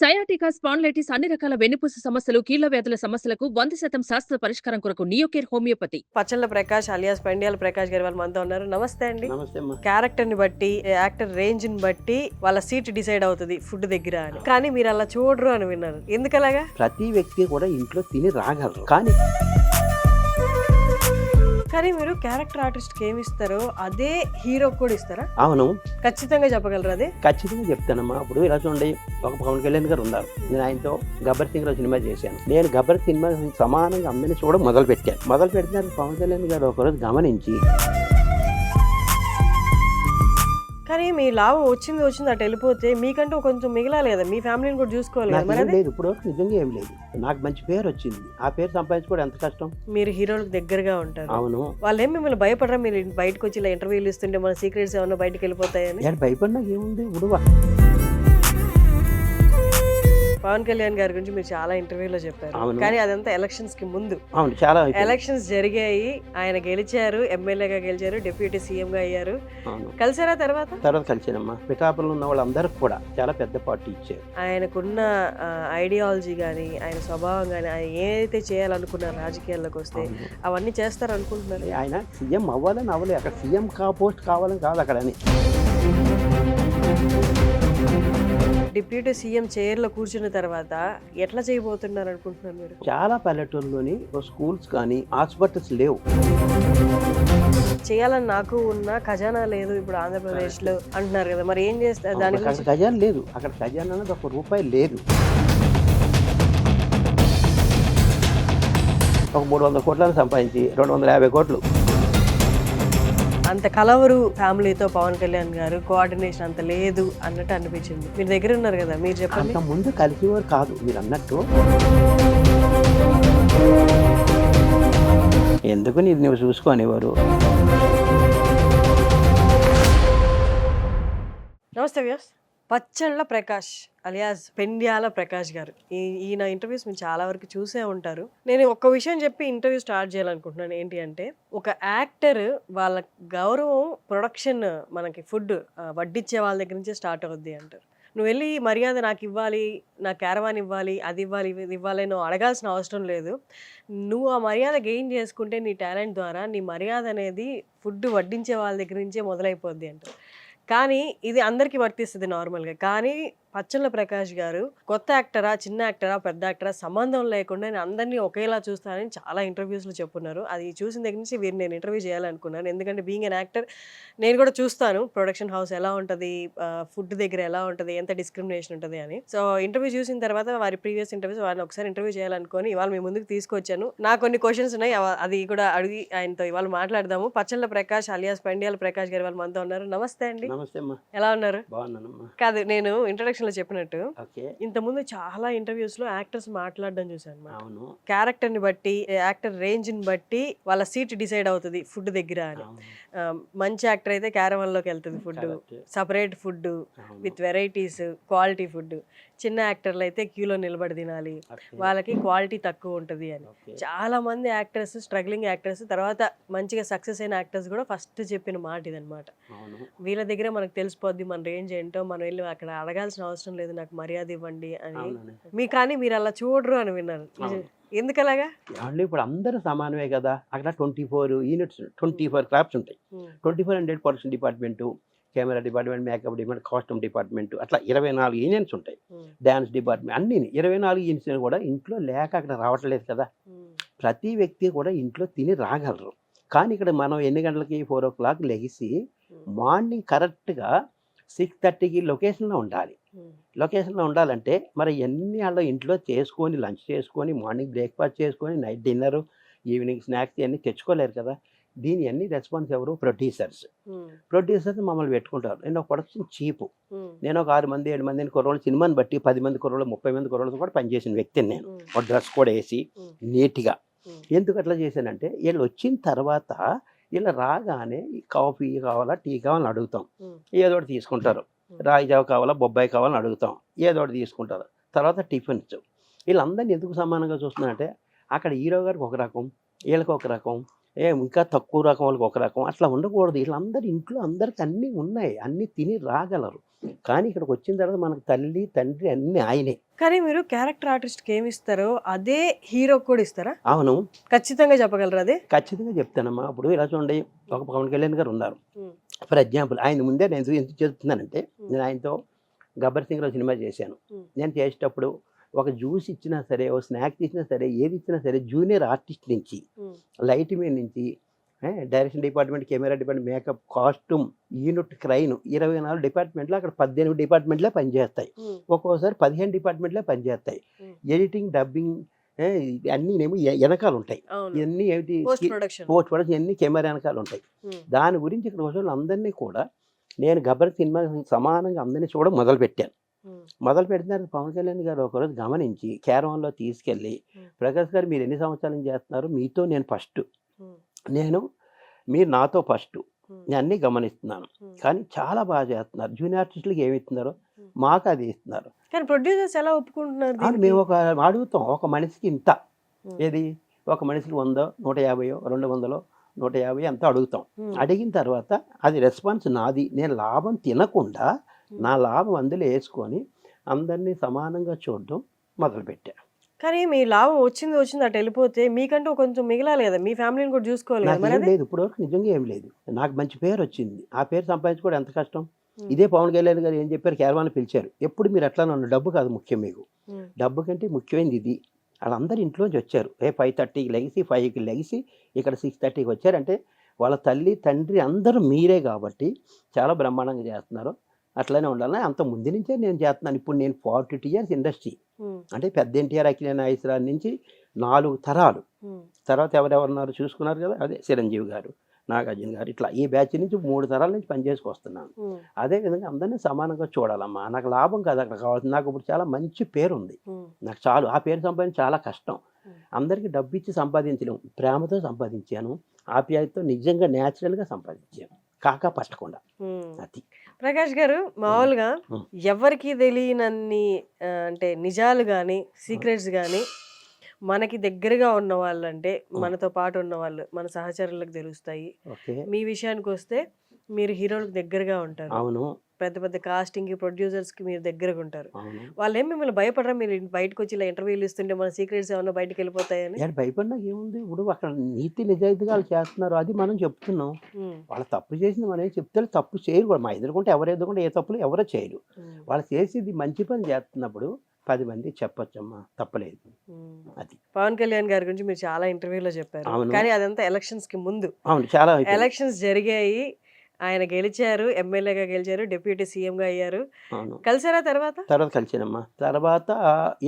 Sciatica, spondylitis అన్ని రకాల వెన్నుపూస సమస్యలు, కీళ్ల వ్యాధుల సమస్యలకు 100% శాస్త్ర పరిష్కారం కొరకు నియోకేర్ హోమియోపతి. పచ్చళ్ళ ప్రకాష్ అలియాస్ పెండియాల ప్రకాష్ గారు వాళ్ళు మనతో ఉన్నారు. నమస్తే అండి. నమస్తే అమ్మా. క్యారెక్టర్ ని బట్టి, యాక్టర్ రేంజ్ ని బట్టి వాళ్ళ సీట్ డిసైడ్ అవుతుంది ఫుడ్ దగ్గర అని. కానీ మీరు అలా చూడరు అని విన్నాను. ఎందుకలాగా? ప్రతి వ్యక్తి కూడా ఇంట్లో తిని రాగలరు, కానీ మీరు క్యారెక్టర్ ఆర్టిస్ట్ కి ఏమి ఇస్తారో అదే హీరో కూడా ఇస్తారా? అవును, ఖచ్చితంగా చెప్పగలరు అదే? ఖచ్చితంగా చెప్తానమ్మా. ఇప్పుడు ఇలా చూడండి, ఒక పవన్ కళ్యాణ్ గారు ఉన్నారు. నేను ఆయనతో గబ్బర్ సింగ్ లో సినిమా చేశాను. నేను గబ్బర్ సినిమా సమానంగా అమ్మని చూడడం మొదలు పెడితే పవన్ కళ్యాణ్ గారు ఒకరోజు గమనించి, కానీ మీ లాభం వచ్చింది అటు వెళ్ళిపోతే మీకంటూ కొంచెం మిగిలాలి కదా, మీ ఫ్యామిలీని కూడా చూసుకోవాలి కదా. మరి లేదు, ఇప్పుడు నిజంగా ఏం లేదు. నాకు మంచి పేరు వచ్చింది. ఆ పేరు సంపాదించుకోవడం ఎంత కష్టం. మీరు హీరోలకు దగ్గరగా ఉంటారు. అవును. వాళ్ళు ఏం మిమ్మల్ని భయపడరా? మీరు బయటకు వచ్చి ఇలా ఇంటర్వ్యూలు ఇస్తుంటే మన సీక్రెట్స్ ఏమన్నా బయటకు వెళ్ళిపోతాయని? భయపడినా ఏముంది. ఇప్పుడు పవన్ కళ్యాణ్ గారి గురించి మీరు చాలా ఇంటర్వ్యూలో చెప్పారు, కానీ అదంతా ఎలక్షన్స్ కి ముందు. అవును, చాలా ఎలక్షన్స్ జరిగాయి, ఆయన గెలిచారు, ఎమ్మెల్యేగా గెలిచారు, డిప్యూటీ సీఎం గా అయ్యారు. కలిసారా తర్వాత కలిసానమ్మా. పిఠాపురంలో ఉన్న వాళ్ళందరూ కూడా చాలా పెద్ద పార్టీ ఇచ్చారు. ఆయనకున్న ఐడియాలజీ గానీ, ఆయన స్వభావం గానీ, ఆయన ఏదైతే చేయాలనుకున్నారు రాజకీయాల్లోకి వస్తే అవన్నీ చేస్తారు అనుకుంటున్నారు. ఆయన సీఎం అవ్వాలని అవ్వలే, అక్కడ సీఎం పోస్ట్ కావాలని కాదు అక్కడ అని. డిప్యూటీ సీఎం చైర్ లో కూర్చున్న తర్వాత ఎట్లా చేయబోతున్నారు అనుకుంటున్నారు మీరు? చాలా పల్లెటూరులోని స్కూల్స్ కానీ హాస్పిటల్స్ లేవు. చేయాలని నాకు ఉన్న ఖజానా లేదు ఇప్పుడు ఆంధ్రప్రదేశ్ లో అంటున్నారు కదా, మరి ఏం చేస్తారు దాని గురించి? ఖజానా లేదు, అక్కడ ఖజానా అనేది ₹1 లేదు. ఒక 300 కోట్లను సంపాదించి 250 కోట్లు. అంత కలవరు ఫ్యామిలీతో పవన్ కళ్యాణ్ గారు, కోఆర్డినేషన్ అంత లేదు అన్నట్టు అనిపించింది. మీరు దగ్గర ఉన్నారు కదా, మీరు చెప్పండి. అంత ముందు కలిసేవారు కాదు మీరు అన్నట్టు. ఎందుకు నువ్వు చూసుకునేవారు. నమస్తే వ్యాస్. పచ్చళ్ళ ప్రకాష్ అలియాస్ పెండ్యాల ప్రకాష్ గారు, ఈయన ఇంటర్వ్యూస్ మీరు చాలా వరకు చూసే ఉంటారు. నేను ఒక్క విషయం చెప్పి ఇంటర్వ్యూ స్టార్ట్ చేయాలనుకుంటున్నాను. ఏంటి అంటే, ఒక యాక్టర్ వాళ్ళ గౌరవం ప్రొడక్షన్, మనకి ఫుడ్ వడ్డించే వాళ్ళ దగ్గర నుంచే స్టార్ట్ అవుద్ది అంటారు. నువ్వు వెళ్ళి మర్యాద నాకు ఇవ్వాలి, నా క్యారవాన్ ఇవ్వాలి, అది ఇవ్వాలి, ఇది ఇవ్వాలి, నువ్వు అడగాల్సిన అవసరం లేదు. నువ్వు ఆ మర్యాద గెయిన్ చేసుకుంటే నీ టాలెంట్ ద్వారా నీ మర్యాద అనేది ఫుడ్ వడ్డించే వాళ్ళ దగ్గర నుంచే మొదలైపోద్ది అంటారు. కానీ ఇది అందరికీ వర్తిస్తుంది నార్మల్గా. కానీ పచ్చళ్ళ ప్రకాష్ గారు కొత్త యాక్టరా, చిన్న యాక్టరా, పెద్ద యాక్టరా సంబంధం లేకుండా నేను అందరినీ ఒకేలా చూస్తానని చాలా ఇంటర్వ్యూస్లో చెప్పున్నారు. అది చూసిన దగ్గర నుంచి వీరిని నేను ఇంటర్వ్యూ చేయాలనుకున్నాను. ఎందుకంటే బీయింగ్ అన్ యాక్టర్ నేను కూడా చూస్తాను ప్రొడక్షన్ హౌస్ ఎలా ఉంటుంది, ఫుడ్ దగ్గర ఎలా ఉంటుంది, ఎంత డిస్క్రిమినేషన్ ఉంటుంది అని. సో ఇంటర్వ్యూ చూసిన తర్వాత వారి ప్రీవియస్ ఇంటర్వ్యూస్ వారిని ఒకసారి ఇంటర్వ్యూ చేయాలనుకొని ఇవాళ మీ ముందుకు తీసుకొచ్చాను. నాకు కొన్ని క్వశ్చన్స్ ఉన్నాయి, అది కూడా అడిగి ఆయనతో ఇవాళ మాట్లాడదాము. పచ్చళ్ళ ప్రకాష్ అలియాస్ పెండియాల ప్రకాష్ గారు వాళ్ళు మనతో ఉన్నారు. నమస్తే అండి. నమస్తే అమ్మా. ఎలా ఉన్నారు? బాగున్నానమ్మా. కాదు, నేను ఇంట్రడక్షన్ లో చెప్పినట్టు ఇంతకుముందు చాలా ఇంటర్వ్యూస్ లో యాక్టర్స్ మాట్లాడడం చూసాను. క్యారెక్టర్ ని బట్టి, యాక్టర్ రేంజ్ ని బట్టి వాళ్ళ సీట్ డిసైడ్ అవుతుంది ఫుడ్ దగ్గర అని. మంచి యాక్టర్ అయితే క్యారవన్ లోకి వెళ్తుంది food, separate food with varieties, quality food. చిన్న యాక్టర్లు అయితే క్యూలో నిలబడి తినాలి, వాళ్ళకి క్వాలిటీ తక్కువ ఉంటుంది అని. చాలా మంది యాక్టర్స్, స్ట్రగ్లింగ్ యాక్టర్స్, తర్వాత మంచిగా సక్సెస్ అయిన యాక్టర్స్ కూడా ఫస్ట్ చెప్పిన మాట ఇదనమాట. వీళ్ళ దగ్గర మనకు తెలిసిపోద్ది మన రేంజ్ ఏంటో, మనం వెళ్ళి అక్కడ అడగాల్సిన అవసరం లేదు, నాకు మర్యాద ఇవ్వండి అని. కానీ మీరు అలా చూడరు అని విన్నాను. ఎందుకలాగా? ఇప్పుడు అందరూ సమానమే కదా. అక్కడ 24 యూనిట్స్, 24 క్రాఫ్ట్స్ ఉంటాయి. 2400 production department, camera department, makeup department, costume department, అట్లా 24 యూనియన్స్ ఉంటాయి. డ్యాన్స్ డిపార్ట్మెంట్, అన్ని 24 యూనిట్స్ కూడా ఇంట్లో లేక అక్కడ రావట్లేదు కదా. ప్రతి వ్యక్తి కూడా ఇంట్లో తిని రాగలరు, కానీ ఇక్కడ మనం ఎన్ని గంటలకి 4 o'clock లెగిసి మార్నింగ్ కరెక్ట్గా 6:30కి లొకేషన్లో ఉండాలి. లొకేషన్లో ఉండాలంటే మరి ఎన్ని వాళ్ళు ఇంట్లో చేసుకొని, లంచ్ చేసుకొని, మార్నింగ్ బ్రేక్ఫాస్ట్ చేసుకొని, నైట్ డిన్నర్, ఈవినింగ్ స్నాక్స్ ఇవన్నీ తెచ్చుకోలేరు కదా. దీని అన్ని రెస్పాన్స్ ఎవరు? ప్రొడ్యూసర్స్ మమ్మల్ని పెట్టుకుంటారు. నేను ఒక ప్రొడక్షన్ చీపు. నేను ఒక 6 మంది 7 మందిని కుర్రోళ్ళు, సినిమాని బట్టి 10 మంది కుర్రోళ్ళు, 30 మంది కుర్రోళ్ళతో కూడా పనిచేసిన వ్యక్తిని నేను. ఒక డ్రెస్ కూడా వేసి నీట్గా. ఎందుకు అట్లా చేశానంటే, వీళ్ళు వచ్చిన తర్వాత ఇలా రాగానే కాఫీ కావాలా, టీ కావాలని అడుగుతాం, ఏదో ఒకటి తీసుకుంటారు. రాగి జావ కావాలా, బొబ్బాయి కావాలని అడుగుతాం, ఏదో ఒకటి తీసుకుంటారు. తర్వాత టిఫిన్స్. వీళ్ళందరినీ ఎందుకు సమానంగా చూస్తున్నారంటే, అక్కడ హీరో గారికి ఒక రకం, వీళ్ళకి ఒక రకం, ఇంకా తక్కువ రకం వాళ్ళకి ఒక రకం, అట్లా ఉండకూడదు. వీళ్ళందరూ ఇంట్లో అందరికి అన్నీ ఉన్నాయి, అన్నీ తిని రాగలరు. కానీ ఇక్కడికి వచ్చిన తర్వాత మనకు తల్లి తండ్రి అన్నీ ఆయనే. కానీ మీరు క్యారెక్టర్ ఆర్టిస్ట్కి ఏమి ఇస్తారో అదే హీరోకి కూడా ఇస్తారా? అవును, ఖచ్చితంగా చెప్పగలరా అది? ఖచ్చితంగా చెప్తానమ్మా. ఇప్పుడు ఇలా చూడండి, ఒక పవన్ కళ్యాణ్ గారు ఉన్నారు. ఉమ్, ఫర్ ఎగ్జాంపుల్ ఆయన ముందే నేను ఎందుకు చెప్తున్నానంటే, ఉమ్, నేను ఆయనతో గబ్బర్ సింగ్లో సినిమా చేశాను. ఉమ్, నేను చేసేటప్పుడు ఒక జ్యూస్ ఇచ్చినా సరే, ఒక స్నాక్స్ ఇచ్చినా సరే, ఏది ఇచ్చినా సరే, జూనియర్ ఆర్టిస్ట్ నుంచి, ఉమ్, లైట్ మీద నుంచి, direction department, camera department, makeup, costume, unit, crane, 24 డిపార్ట్మెంట్లు అక్కడ 18 డిపార్ట్మెంట్లే పనిచేస్తాయి. ఉమ్, ఒక్కోసారి 15 డిపార్ట్మెంట్లే పనిచేస్తాయి. ఉమ్. ఎడిటింగ్, డబ్బింగ్, అన్నీ ఏమో వెనకాల ఉంటాయి. అవును, ఇవన్నీ ఏమిటి, పోస్ట్ ప్రొడక్షన్. పోస్ట్ ప్రొడక్షన్ అన్నీ కెమెరా వెనకాల ఉంటాయి. దాని గురించి ఇక్కడ వచ్చిన అందరినీ కూడా నేను గబ్బర్ సినిమా సమానంగా అందరినీ చూడడం మొదలుపెట్టాను. మొదలు పెట్టిన తర్వాత పవన్ కళ్యాణ్ గారు ఒకరోజు గమనించి క్యారవాన్లో తీసుకెళ్ళి, ప్రకాష్ గారు మీరు ఎన్ని సంవత్సరాల నుంచి చేస్తున్నారు, మీతో నేను ఫస్ట్, మీరు నాతో ఫస్ట్, నేను అన్నీ గమనిస్తున్నాను, కానీ చాలా బాగా చేస్తున్నారు. జూనియర్ ఆర్టిస్టులకి ఏమి ఇస్తున్నారో మాకు అది ఇస్తున్నారు. కానీ ప్రొడ్యూసర్స్ ఎలా ఒప్పుకుంటున్నారు అని దీనికి? మేము అడుగుతాం, ఒక మనిషికి ఇంత, ఉమ్, ఏది ఒక మనిషికి 100, 150, 200, 150 అంతా అడుగుతాం. ఉమ్, అడిగిన తర్వాత అది రెస్పాన్స్ నాది, నేను లాభం తినకుండా నా లాభం అందులో వేసుకొని అందరినీ సమానంగా చూడడం మొదలుపెట్టా. కానీ మీ లాభం వచ్చింది అటు వెళ్ళిపోతే మీకంటూ కొంచెం మిగలాలి కదా, మీ ఫ్యామిలీని కూడా చూసుకోవాలి కదా మరి నాకేం అది? లేదు, ఇప్పటివరకు నిజంగా ఏం లేదు. నాకు మంచి పేరు వచ్చింది, ఆ పేరు సంపాదించుకోవడం ఎంత కష్టం. ఉమ్, ఇదే పవన్ కళ్యాణ్ గారు ఏం చెప్పారు, క్యారవాన్ పిలిచారు. ఎప్పుడు మీరు ఎట్లా నన్ను, డబ్బు కాదు ముఖ్యం మీకు, ఉమ్, డబ్బు కంటే ముఖ్యమైనది ఇది. వాళ్ళందరూ ఇంట్లోంచి వచ్చారు. 5:30కి లెగిసి 5కి లెగిసి ఇక్కడ 6:30కి వచ్చారంటే వాళ్ళ తల్లి తండ్రి అందరూ మీరే కాబట్టి చాలా బ్రహ్మాండంగా చేస్తున్నారు. అట్లనే ఉండాలని అంత ముందు నుంచే నేను చేస్తున్నాను. ఇప్పుడు నేను 42 ఇయర్స్ ఇండస్ట్రీ, ఉమ్, అంటే పెద్ద ఎన్టీఆర్, అఖిలేని నాగేశ్వరరావు నుంచి 4 తరాలు. ఉమ్, తర్వాత ఎవరెవరున్నారు చూసుకున్నారు కదా, అదే చిరంజీవి గారు, నాగార్జున గారు, ఇట్లా ఈ బ్యాచ్ నుంచి 3 తరాల నుంచి పనిచేసుకొస్తున్నాను. ఉమ్, అదేవిధంగా అందరినీ సమానంగా చూడాలమ్మా. నాకు లాభం కాదు అక్కడ కావాల్సింది, నాకు ఇప్పుడు చాలా మంచి పేరు ఉంది, ఉమ్, నాకు చాలు. ఆ పేరు సంపాదించడం చాలా కష్టం. ఉమ్. అందరికీ డబ్బు ఇచ్చి సంపాదించలేము, ప్రేమతో సంపాదించాను, ఆప్యాయతతో నిజంగా న్యాచురల్గా సంపాదించాను, కాకా పట్టకుండా. ఉమ్. అది ప్రకాష్ గారు మామూలుగా ఉమ్. ఎవరికి తెలియనన్ని అంటే నిజాలు కానీ సీక్రెట్స్ కానీ మనకి దగ్గరగా ఉన్న వాళ్ళంటే మనతో పాటు ఉన్న వాళ్ళు మన సహచరులకు తెలుస్తాయి. ఓకే, మీ విషయానికి వస్తే మీరు హీరోలకు దగ్గరగా ఉంటారు, అవును పెద్ద పెద్ద కాస్టింగ్ ప్రొడ్యూసర్స్కి మీరు దగ్గరగా ఉంటారు. అవును. వాళ్ళు ఏం మిమ్మల్ని భయపడరా మీరు బయటకు వచ్చి ఇలా ఇంటర్వ్యూలు ఇస్తుంటే మన సీక్రెట్స్ ఏమన్నా బయటకు వెళ్ళిపోతాయని? నేను భయపడినాక ఏముంది, ఇప్పుడు అక్కడ నీతి నిజాయితీగా వాళ్ళు చేస్తున్నారు, అది మనం చెప్తున్నాం. ఉమ్, వాళ్ళు తప్పు చేసింది మనం ఏం చెప్తే తప్పు చేయరు కూడా. మా ఎదురుకుంటే ఎవరు ఎదురుకుంటే ఏ తప్పులు ఎవరో చేయరు. ఉమ్, వాళ్ళు చేసేది మంచి పని చేస్తున్నప్పుడు 10 మంది చెప్పొచ్చమ్మా, తప్పలేదు. ఉమ్. అది పవన్ కళ్యాణ్ గారి గురించి మీరు చాలా ఇంటర్వ్యూలో చెప్పారు, అవును. కానీ అదంతా ఎలక్షన్స్ కి ముందు. అవును, చాలా అయిపోయింది. ఎలక్షన్స్ జరిగాయి, ఆయన గెలిచారు, ఎమ్మెల్యేగా గెలిచారు, డిప్యూటీ సీఎంగా అయ్యారు. అవును, కలిసారా తర్వాత? తర్వాత కలిసానమ్మా. తర్వాత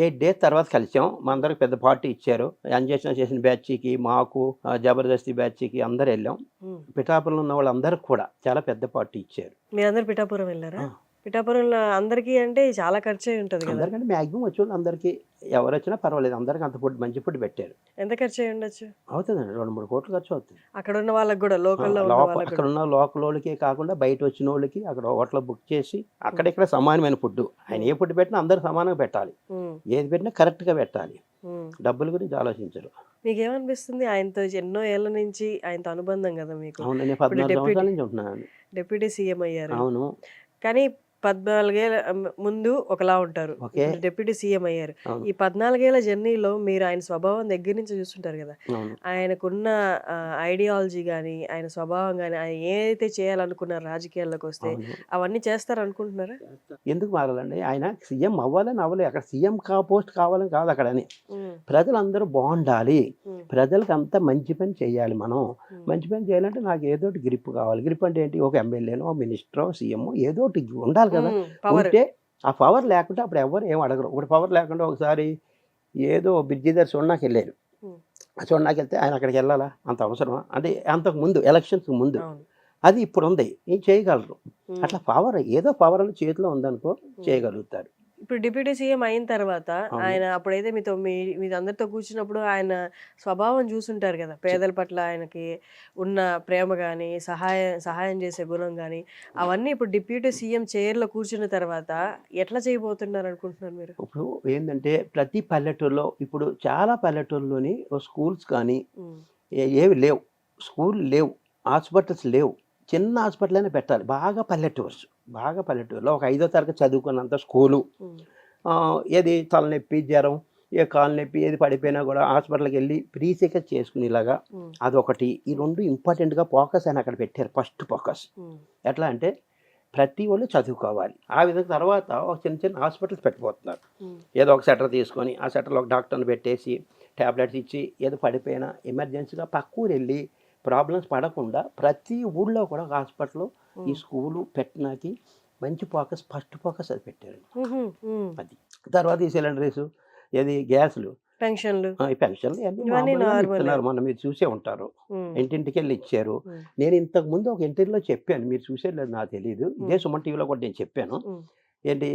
8 డేస్ తర్వాత కలిసాం. మా అందరికి పెద్ద పార్టీ ఇచ్చారు. అంజేషన్ చేసిన బ్యాచ్కి, మాకు జబర్దస్తి బ్యాచ్కి అందరు వెళ్ళాం. ఉమ్. పిఠాపురంలో ఉన్న వాళ్ళందరికి కూడా చాలా పెద్ద పార్టీ ఇచ్చారు. మీరందరూ పిఠాపురం వెళ్ళారా? ఆ. పిఠాపురంలో అందరికీ అంటే చాలా ఖర్చు అయి ఉంటుంది కదా? అందరికంటే మ్యాక్సిమం వచ్చే వాళ్ళు అందరికీ, ఎవరు వచ్చినా పర్వాలేదు, అందరికి అంత ఫుడ్, మంచి ఫుడ్ పెట్టారు. ఎంత ఖర్చు అయి ఉండొచ్చు? అవుతుందండి, 2-3 కోట్లు ఖర్చు అవుతుంది. అక్కడ ఉన్న వాళ్ళకి కూడా, లోకల్లో ఉన్న వాళ్ళకి అక్కడ కూడా? ఉన్న లోకల్ వాళ్ళకే కాకుండా బయట వచ్చిన వాళ్ళకి అక్కడ హోటల్ బుక్ చేసి అక్కడిక్కడ సమానమైన ఫుడ్. ఆయన ఏ ఫుడ్ పెట్టినా అందరూ సమానంగా పెట్టాలి, ఉమ్, ఏది పెట్టినా కరెక్ట్గా పెట్టాలి, ఉమ్. డబ్బుల గురించి ఆలోచించరు. మీకేమనిపిస్తుంది ఆయనతో ఎన్నో ఏళ్ల నుంచి ఆయనతో అనుబంధం కదా మీకు? అవును, నేను 14 సంవత్సరాల నుంచి ఉంటున్నాను. డిప్యూటీ సీఎం అయ్యారు, అవును, కానీ 14 ఏళ్ళ ముందు ఒకలా ఉంటారు, ఓకే. ఇప్పుడు డిప్యూటీ సీఎం అయ్యారు. అవును, ఈ 14 ఏళ్ల జర్నీలో మీరు ఆయన స్వభావం దగ్గర నుంచి చూస్తుంటారు కదా, అవును. ఆయనకున్న ఐడియాలజీ కానీ, ఆయన స్వభావం కానీ, ఆయన ఏదైతే చేయాలనుకున్నారు రాజకీయాల్లోకి వస్తే అవును. అవన్నీ చేస్తారు అనుకుంటున్నారా? ఎందుకు మారాలండి, ఆయన సీఎం అవ్వాలని అవ్వలేదు, అక్కడ సీఎం పోస్ట్ కావాలని కాదు అక్కడ అని. ఉమ్, ప్రజలందరూ బాగుండాలి, ఉమ్, ప్రజలకు అంతా మంచి పని చేయాలి. మనం ఉమ్, మంచి పని చేయాలంటే నాకు ఏదో ఒకటి గ్రిప్ కావాలి. గ్రిప్ అంటే ఏంటి, ఒక ఎమ్మెల్యేనో, మినిస్టరో, సీఎం ఏదో ఒకటి ఉండాలి కదా. పవర్. ఉంటే ఆ పవర్ లేకుంటే అప్పుడు ఎవరు ఏం అడగరు. ఇప్పుడు పవర్ లేకుండా ఒకసారి ఏదో బ్రిడ్జి దగ్గర చూడడానికి వెళ్ళారు. ఉమ్, చూడడానికి వెళ్తే ఆయన అక్కడికి వెళ్ళాలా, అంత అవసరమా అంటే, అంతకు ముందు ఎలక్షన్స్ ముందు. అవును. అది ఇప్పుడు ఉంది, ఏం చేయగలరు. ఉమ్. అట్లా పవర్, ఏదో పవర్ అని చేతిలో ఉందనుకో చేయగలుగుతారు. ఇప్పుడు డిప్యూటీ సీఎం అయిన తర్వాత అవును. ఆయన అప్పుడైతే మీ అందరితో కూర్చున్నప్పుడు ఆయన స్వభావం చూసుంటారు కదా, పేదల పట్ల ఆయనకి ఉన్న ప్రేమ కానీ, సహాయం చేసే గుణం కానీ, అవన్నీ ఇప్పుడు డిప్యూటీ సీఎం చైర్లో కూర్చున్న తర్వాత ఎట్లా చేయబోతున్నారు అనుకుంటున్నారు మీరు? ఇప్పుడు ఏంటంటే ప్రతి పల్లెటూరులో, ఇప్పుడు చాలా పల్లెటూరులోని స్కూల్స్ కానీ ఉమ్, ఏవి లేవు, స్కూల్ లేవు, హాస్పిటల్స్ లేవు. చిన్న హాస్పిటల్ అయినా పెట్టాలి. బాగా పల్లెటూరులో ఒక 5వ తరగతి చదువుకున్నంత స్కూలు, ఉమ్, ఏది తలనొప్పి జ్వరం ఏ కాలు నొప్పి ఏది పడిపోయినా కూడా హాస్పిటల్కి వెళ్ళి ప్రీ చెకప్ చేసుకునేలాగా అదొకటి. ఈ రెండు ఇంపార్టెంట్గా ఫోకస్ అని అక్కడ పెట్టారు. ఫస్ట్ ఫోకస్ ఎట్లా అంటే ప్రతి వాళ్ళు చదువుకోవాలి. ఆ విధంగా తర్వాత ఒక చిన్న చిన్న హాస్పిటల్స్ పెట్టిపోతున్నారు. ఏదో ఒక సెటర్ తీసుకొని ఆ సెటర్లో ఒక డాక్టర్ని పెట్టేసి ట్యాబ్లెట్స్ ఇచ్చి ఏదో పడిపోయినా ఎమర్జెన్సీగా పక్క ఊరు వెళ్ళి ప్రాబ్లమ్స్ పడకుండా ప్రతి ఊళ్ళో కూడా ఒక హాస్పిటల్ ఈ స్కూలు పెట్టినాకి మంచి ఫోకస్ ఫస్ట్ ఫోకస్ అది పెట్టారు. అది తర్వాత ఈ సిలిండరీస్ ఏది గ్యాసులు పెన్షన్లు ఈ పెన్షన్లు ఇవన్నీ ఇస్తున్నారు. మొన్న మీరు చూసే ఉంటారు. ఇంటింటికి వెళ్ళి ఇచ్చారు. నేను ఇంతకు ముందు ఒక ఇంటర్వ్యూలో చెప్పాను, మీరు చూసే లేదు నాకు తెలియదు. ఇదే సుమన్ టీవీలో కూడా నేను చెప్పాను. ఏంటి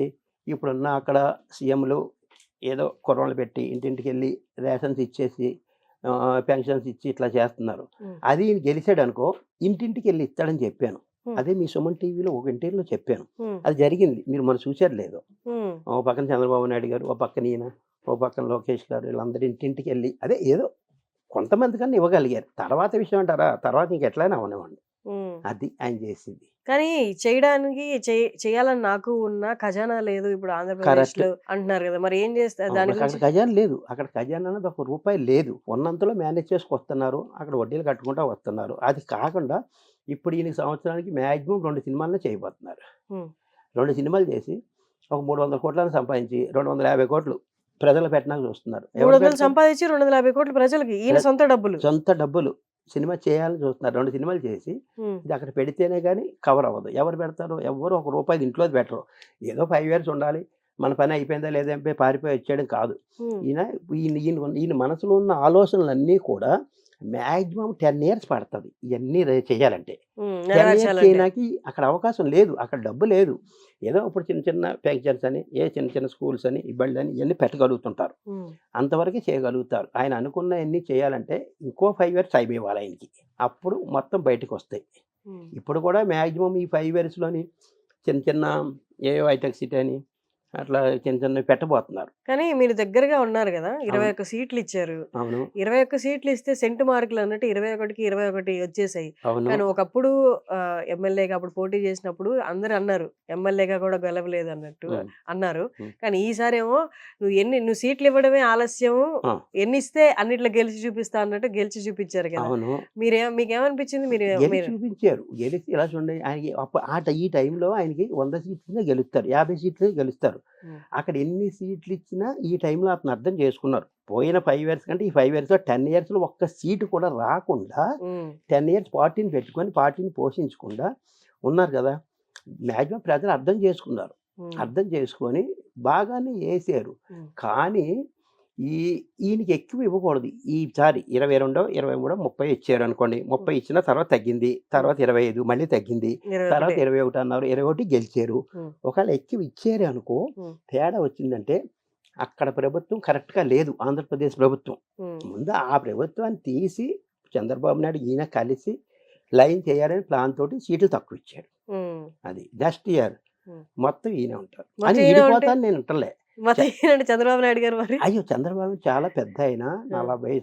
ఇప్పుడున్న అక్కడ సీఎంలు ఏదో కుర్రలు పెట్టి ఇంటింటికి వెళ్ళి రేషన్స్ ఇచ్చేసి పెన్షన్స్ ఇచ్చి ఇట్లా చేస్తున్నారు. అది ఈయన గెలిచాడు అనుకో ఇంటింటికి వెళ్ళి ఇస్తాడని చెప్పాను. అదే మీ సుమన్ టీవీలో ఒక ఇంటర్వ్యూలో చెప్పాను. అది జరిగింది. మీరు మనం చూసారు లేదు. ఓ పక్కన చంద్రబాబు నాయుడు గారు, ఓ పక్కన ఈయన, ఓ పక్కన లోకేష్ గారు, వీళ్ళందరూ ఇంటింటికి వెళ్ళి అదే ఏదో కొంతమంది కన్నా ఇవ్వగలిగారు. తర్వాత విషయం అంటారా, తర్వాత ఇంకెట్లయినా అవనివ్వండి. అది ఆయన చేసింది. కానీ చేయడానికి చేయాలని నాకు ఉన్న ఖజానా లేదు ఇప్పుడు ఆంధ్రప్రదేశ్ లో అంటున్నారు కదా, మరి ఏం చేస్తారు దాని అక్కడ గురించి? ఖజానా లేదు. అక్కడ ఖజానా అనేది ₹1 లేదు. ఉన్నంతలో మేనేజ్ చేసుకొస్తున్నారు. అక్కడ వడ్డీలు కట్టుకుంటూ వస్తున్నారు. అది కాకుండా ఇప్పుడు ఈయన సంవత్సరానికి మ్యాక్సిమం 2 సినిమాలనే చేయబోతున్నారు. 2 సినిమాలు చేసి ఒక 300 కోట్లను సంపాదించి 250 కోట్లు ప్రజలు పెట్టడానికి చూస్తున్నారు. 300 సంపాదించి 250 కోట్లు ప్రజలకి ఈయన సొంత డబ్బులు సినిమా చేయాలని చూస్తున్నారు. 2 సినిమాలు చేసి ఇది అక్కడ పెడితేనే కానీ కవర్ అవ్వదు. ఎవరు పెడతారు? ఎవరు ₹1 ఇంట్లో పెట్టరు. ఏదో 5 years ఉండాలి, మన పని అయిపోయిందా లేదా పారిపోయి వచ్చేయడం కాదు. ఈయన మనసులో ఉన్న ఆలోచనలన్నీ కూడా మ్యాక్సిమం 10 years పడుతుంది ఇవన్నీ చేయాలంటే. 10 years చేయడానికి అక్కడ అవకాశం లేదు. అక్కడ డబ్బు లేదు. ఏదో ఇప్పుడు చిన్న చిన్న పెన్షన్స్ అని చిన్న చిన్న స్కూల్స్ అని ఇబ్బంది అని ఇవన్నీ పెట్టగలుగుతుంటారు. అంతవరకే చేయగలుగుతారు. ఆయన అనుకున్నవన్నీ చేయాలంటే ఇంకో 5 years టైం ఇవ్వాలి ఆయనకి. అప్పుడు మొత్తం బయటకు వస్తాయి. ఇప్పుడు కూడా మ్యాక్సిమం ఈ 5 yearsలోని చిన్న చిన్న హైటెక్ సిటీ అని అట్లా చిన్న చిన్నవి పెట్టబోతున్నారు. కానీ మీరు దగ్గరగా ఉన్నారు కదా, 21 సీట్లు ఇచ్చారు. అవును. 21 సీట్లు ఇస్తే సెంటు మార్కులు అన్నట్టు 21కి 21 వచ్చేసాయి. అవును. కానీ ఒకప్పుడు ఎమ్మెల్యేగా అప్పుడు పోటీ చేసినప్పుడు అందరు అన్నారు ఎమ్మెల్యేగా కూడా గెలవలేదు అన్నట్టు అన్నారు. కానీ ఈసారి ఏమో నువ్వు సీట్లు ఇవ్వడమే ఆలస్యం, ఎన్ని ఇస్తే అన్నిట్లో గెలిచి చూపిస్తా అన్నట్టు గెలిచి చూపించారు కదా. మీకేమనిపించింది? మీరు చూపించారు. గెలిచి ఇలా చూడండి, ఆయనకి ఈ టైంలో ఆయనకి 100 సీట్లనే గెలుస్తారు, 50 సీట్లు గెలుస్తారు. అక్కడ ఎన్ని సీట్లు ఇచ్చినా ఈ టైంలో అతను అర్థం చేసుకున్నారు. పోయిన 5 years కంటే ఈ 5 yearsలో 10 yearsలో ఒక్క సీటు కూడా రాకుండా 10 years పార్టీని పెట్టుకొని పార్టీని పోషించకుండా ఉన్నారు కదా. మ్యాక్సిమం ప్రజలు అర్థం చేసుకున్నారు. అర్థం చేసుకొని బాగానే వేసారు. కానీ ఈయనకి ఎక్కువ ఇవ్వకూడదు. ఈసారి 22, 23, 30 ఇచ్చారు అనుకోండి. 30 ఇచ్చిన తర్వాత తగ్గింది, తర్వాత 25 మళ్ళీ తగ్గింది, తర్వాత 21 అన్నారు, 21 గెలిచారు. ఒకవేళ ఎక్కువ ఇచ్చారు అనుకో, తేడా వచ్చిందంటే అక్కడ ప్రభుత్వం కరెక్ట్గా లేదు. ఆంధ్రప్రదేశ్ ప్రభుత్వం ముందు ఆ ప్రభుత్వాన్ని తీసి చంద్రబాబు నాయుడు ఈయన కలిసి లైన్ చేయాలని ప్లాన్ తోటి సీట్లు తక్కువ ఇచ్చాడు. అది నెక్స్ట్ ఇయర్ మొత్తం ఈయన ఉంటారు అని విడిపోతాను నేను ఉంటలే. చంద్రబాబు నాయుడు గారు మరి అయ్యో చంద్రబాబు చాలా పెద్ద అయినా 40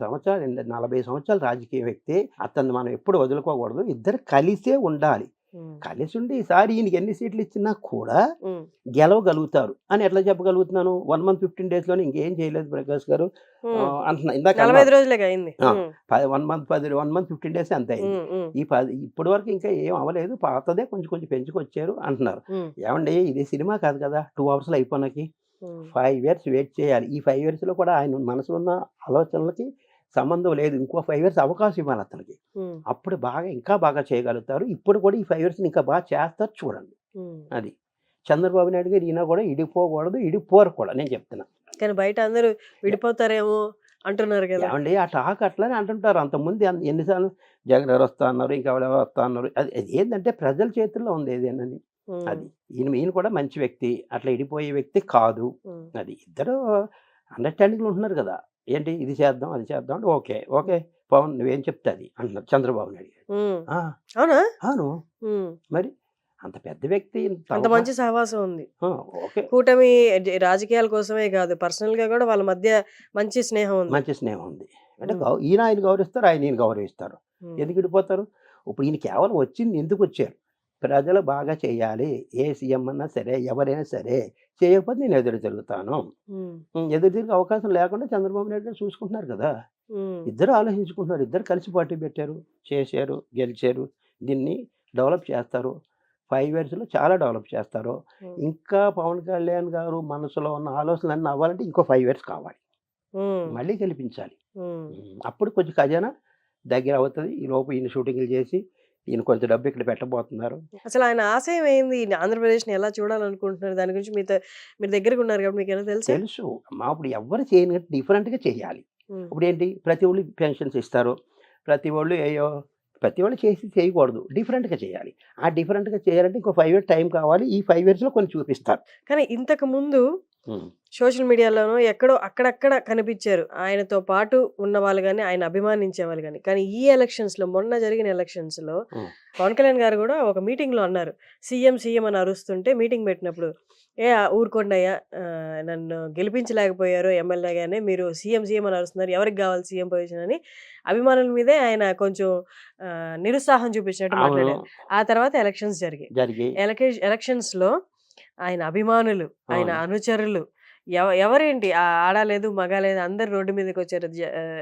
సంవత్సరాల రాజకీయ వ్యక్తి. అతన్ని మనం ఎప్పుడు వదులుకోకూడదు. ఇద్దరు కలిసే ఉండాలి. కలిసి ఉండి ఈసారి ఈయనకి ఎన్ని సీట్లు ఇచ్చినా కూడా గెలవగలుగుతారు అని ఎట్లా చెప్పగలుగుతున్నాను? 1 month 15 daysలోనే ఇంకేం చేయలేదు ప్రకాష్ గారు అంటున్నా. ఇందాక 45 రోజులే అయింది. 1 month 15 days అంతే అయింది. ఇప్పటి వరకు ఇంకా ఏం అవ్వలేదు. పాతదే కొంచెం కొంచెం పెంచుకొచ్చారు అంటున్నారు. ఏమండి ఇది సినిమా కాదు కదా 2 hours అయిపోయినకి 5 years వెయిట్ చేయాలి. ఈ 5 yearsలో కూడా ఆయన మనసులో ఉన్న ఆలోచనలకి సంబంధం లేదు. ఇంకో 5 years అవకాశం ఇవ్వాలి అతనికి. అప్పుడు ఇంకా బాగా చేయగలుగుతారు. ఇప్పుడు కూడా ఈ 5 years ఇంకా బాగా చేస్తారు చూడండి. అది చంద్రబాబు నాయుడు గారు ఈయన కూడా ఇడిపోకూడదు, ఇడిపోరు కూడా నేను చెప్తున్నా. కానీ బయట అందరూ విడిపోతారేమో అంటున్నారు కదా. ఏమండి ఆ టాక్ అట్లానే అంటుంటారు. అంతకుముందు ఎన్నిసార్లు జగన్ గారు వస్తా అన్నారు, ఇంకా ఎవరు వస్తా అన్నారు. అది ఏంటంటే ప్రజల చేతుల్లో ఉంది ఏదేనని. అది ఈయన కూడా మంచి వ్యక్తి, అట్లా ఇడిపోయే వ్యక్తి కాదు. అది ఇద్దరు అండర్స్టాండింగ్లో ఉంటున్నారు కదా. ఏంటి ఇది చేద్దాం అది చేద్దాం అంటే ఓకే ఓకే పవన్ నువ్వేం చెప్తే అది అంటున్నారు చంద్రబాబు నాయుడు గారు. అవును మరి అంత పెద్ద వ్యక్తి, అంత మంచి సహవాసం ఉంది. ఓకే కూటమి రాజకీయాల కోసమే కాదు, పర్సనల్ గా కూడా వాళ్ళ మధ్య మంచి స్నేహం ఉంది. అంటే ఆయన గౌరవిస్తారు, ఆయన గౌరవిస్తారు. ఎందుకు విడిపోతారు? ఇప్పుడు ఈయన కేవలం వచ్చింది ఎందుకు వచ్చారు? ప్రజలు బాగా చేయాలి. ఏ సీఎం అన్నా సరే, ఎవరైనా సరే చేయకపోతే నేను ఎదురు తిరుగుతాను. ఉమ్, ఎదురు తిరిగే అవకాశం లేకుండా చంద్రబాబు నాయుడు గారు చూసుకుంటున్నారు కదా! ఉమ్, ఇద్దరు ఆలోచించుకుంటున్నారు. ఇద్దరు కలిసి పార్టీ పెట్టారు. చేశారు, గెలిచారు. దీన్ని డెవలప్ చేస్తారు. 5 ఇయర్స్‌లో చాలా డెవలప్ చేస్తారు. ఉమ్, ఇంకా పవన్ కళ్యాణ్ గారు మనసులో ఉన్న ఆలోచనలన్నీ అవ్వాలంటే ఇంకో 5 ఇయర్స్ కావాలి. ఉమ్, మళ్ళీ గెలిపించాలి. ఉమ్. అప్పుడు కొంచెం ఖజానా దగ్గర అవుతది. ఈలోపు ఈయన షూటింగ్‌లు చేసి, ఈయన కొంత డబ్బు ఇక్కడ పెట్టబోతున్నారు. అసలు ఆయన ఆశయం ఏంది? ఈ ఆంధ్రప్రదేశ్‌ని ఎలా చూడాలనుకుంటున్నారు? దాని గురించి మీరు దగ్గరగా ఉన్నారు కాబట్టి మీకేమైనా తెలుసా? తెలుసు. అమ్మా ఇప్పుడు ఎవ్వరు చేయనిది డిఫరెంట్‌గా చేయాలి. ఉమ్, ఇప్పుడేంటి ప్రతి ఒళ్ళు పెన్షన్స్ ఇస్తారు. ప్రతి ఒళ్ళు చేసి చేయకూడదు. డిఫరెంట్‌గా చేయాలి. ఆ డిఫరెంట్‌గా చేయాలంటే ఇంకో 5 ఇయర్స్ టైం కావాలి. ఈ 5 ఇయర్స్‌లో కొన్ని చూపిస్తారు. కానీ ఇంతకు ముందు హ్మ్. సోషల్ మీడియాలోనో ఎక్కడో అక్కడక్కడ కనిపించారు. ఆయనతో పాటు ఉన్నవాళ్ళు గాని, ఆయన అభిమానించేవాళ్ళు గాని. కానీ ఈ ఎలక్షన్స్‌లో మొన్న జరిగిన ఎలక్షన్స్‌లో హ్మ్. పవన్ కళ్యాణ్ గారు గూడా ఒక మీటింగ్‌లో అన్నారు. సీఎం అని అరుస్తుంటే మీటింగ్ పెట్టినప్పుడు, ఊరుకోండయ్యా నన్ను గెలిపించలేకపోయారు ఎమ్మెల్యేగానే మీరు సీఎం అని అరుస్తున్నారు. ఎవరికి గావాలి సీఎం పొజిషన్ అని అభిమానుల మీదే ఆయన కొంచెం నిరుత్సాహం చూపించినట్టు అవును. మాట్లాడారు. ఆ తర్వాత ఎలక్షన్స్ జరిగాయి. జరిగాయి. ఎలక్షన్స్‌లో ఆయన అభిమానులు, ఆయన అవును. అనుచరులు ఎవరేంటి ఆడ లేదు, మగ లేదు అందరూ రోడ్డు మీదకొచ్చారు.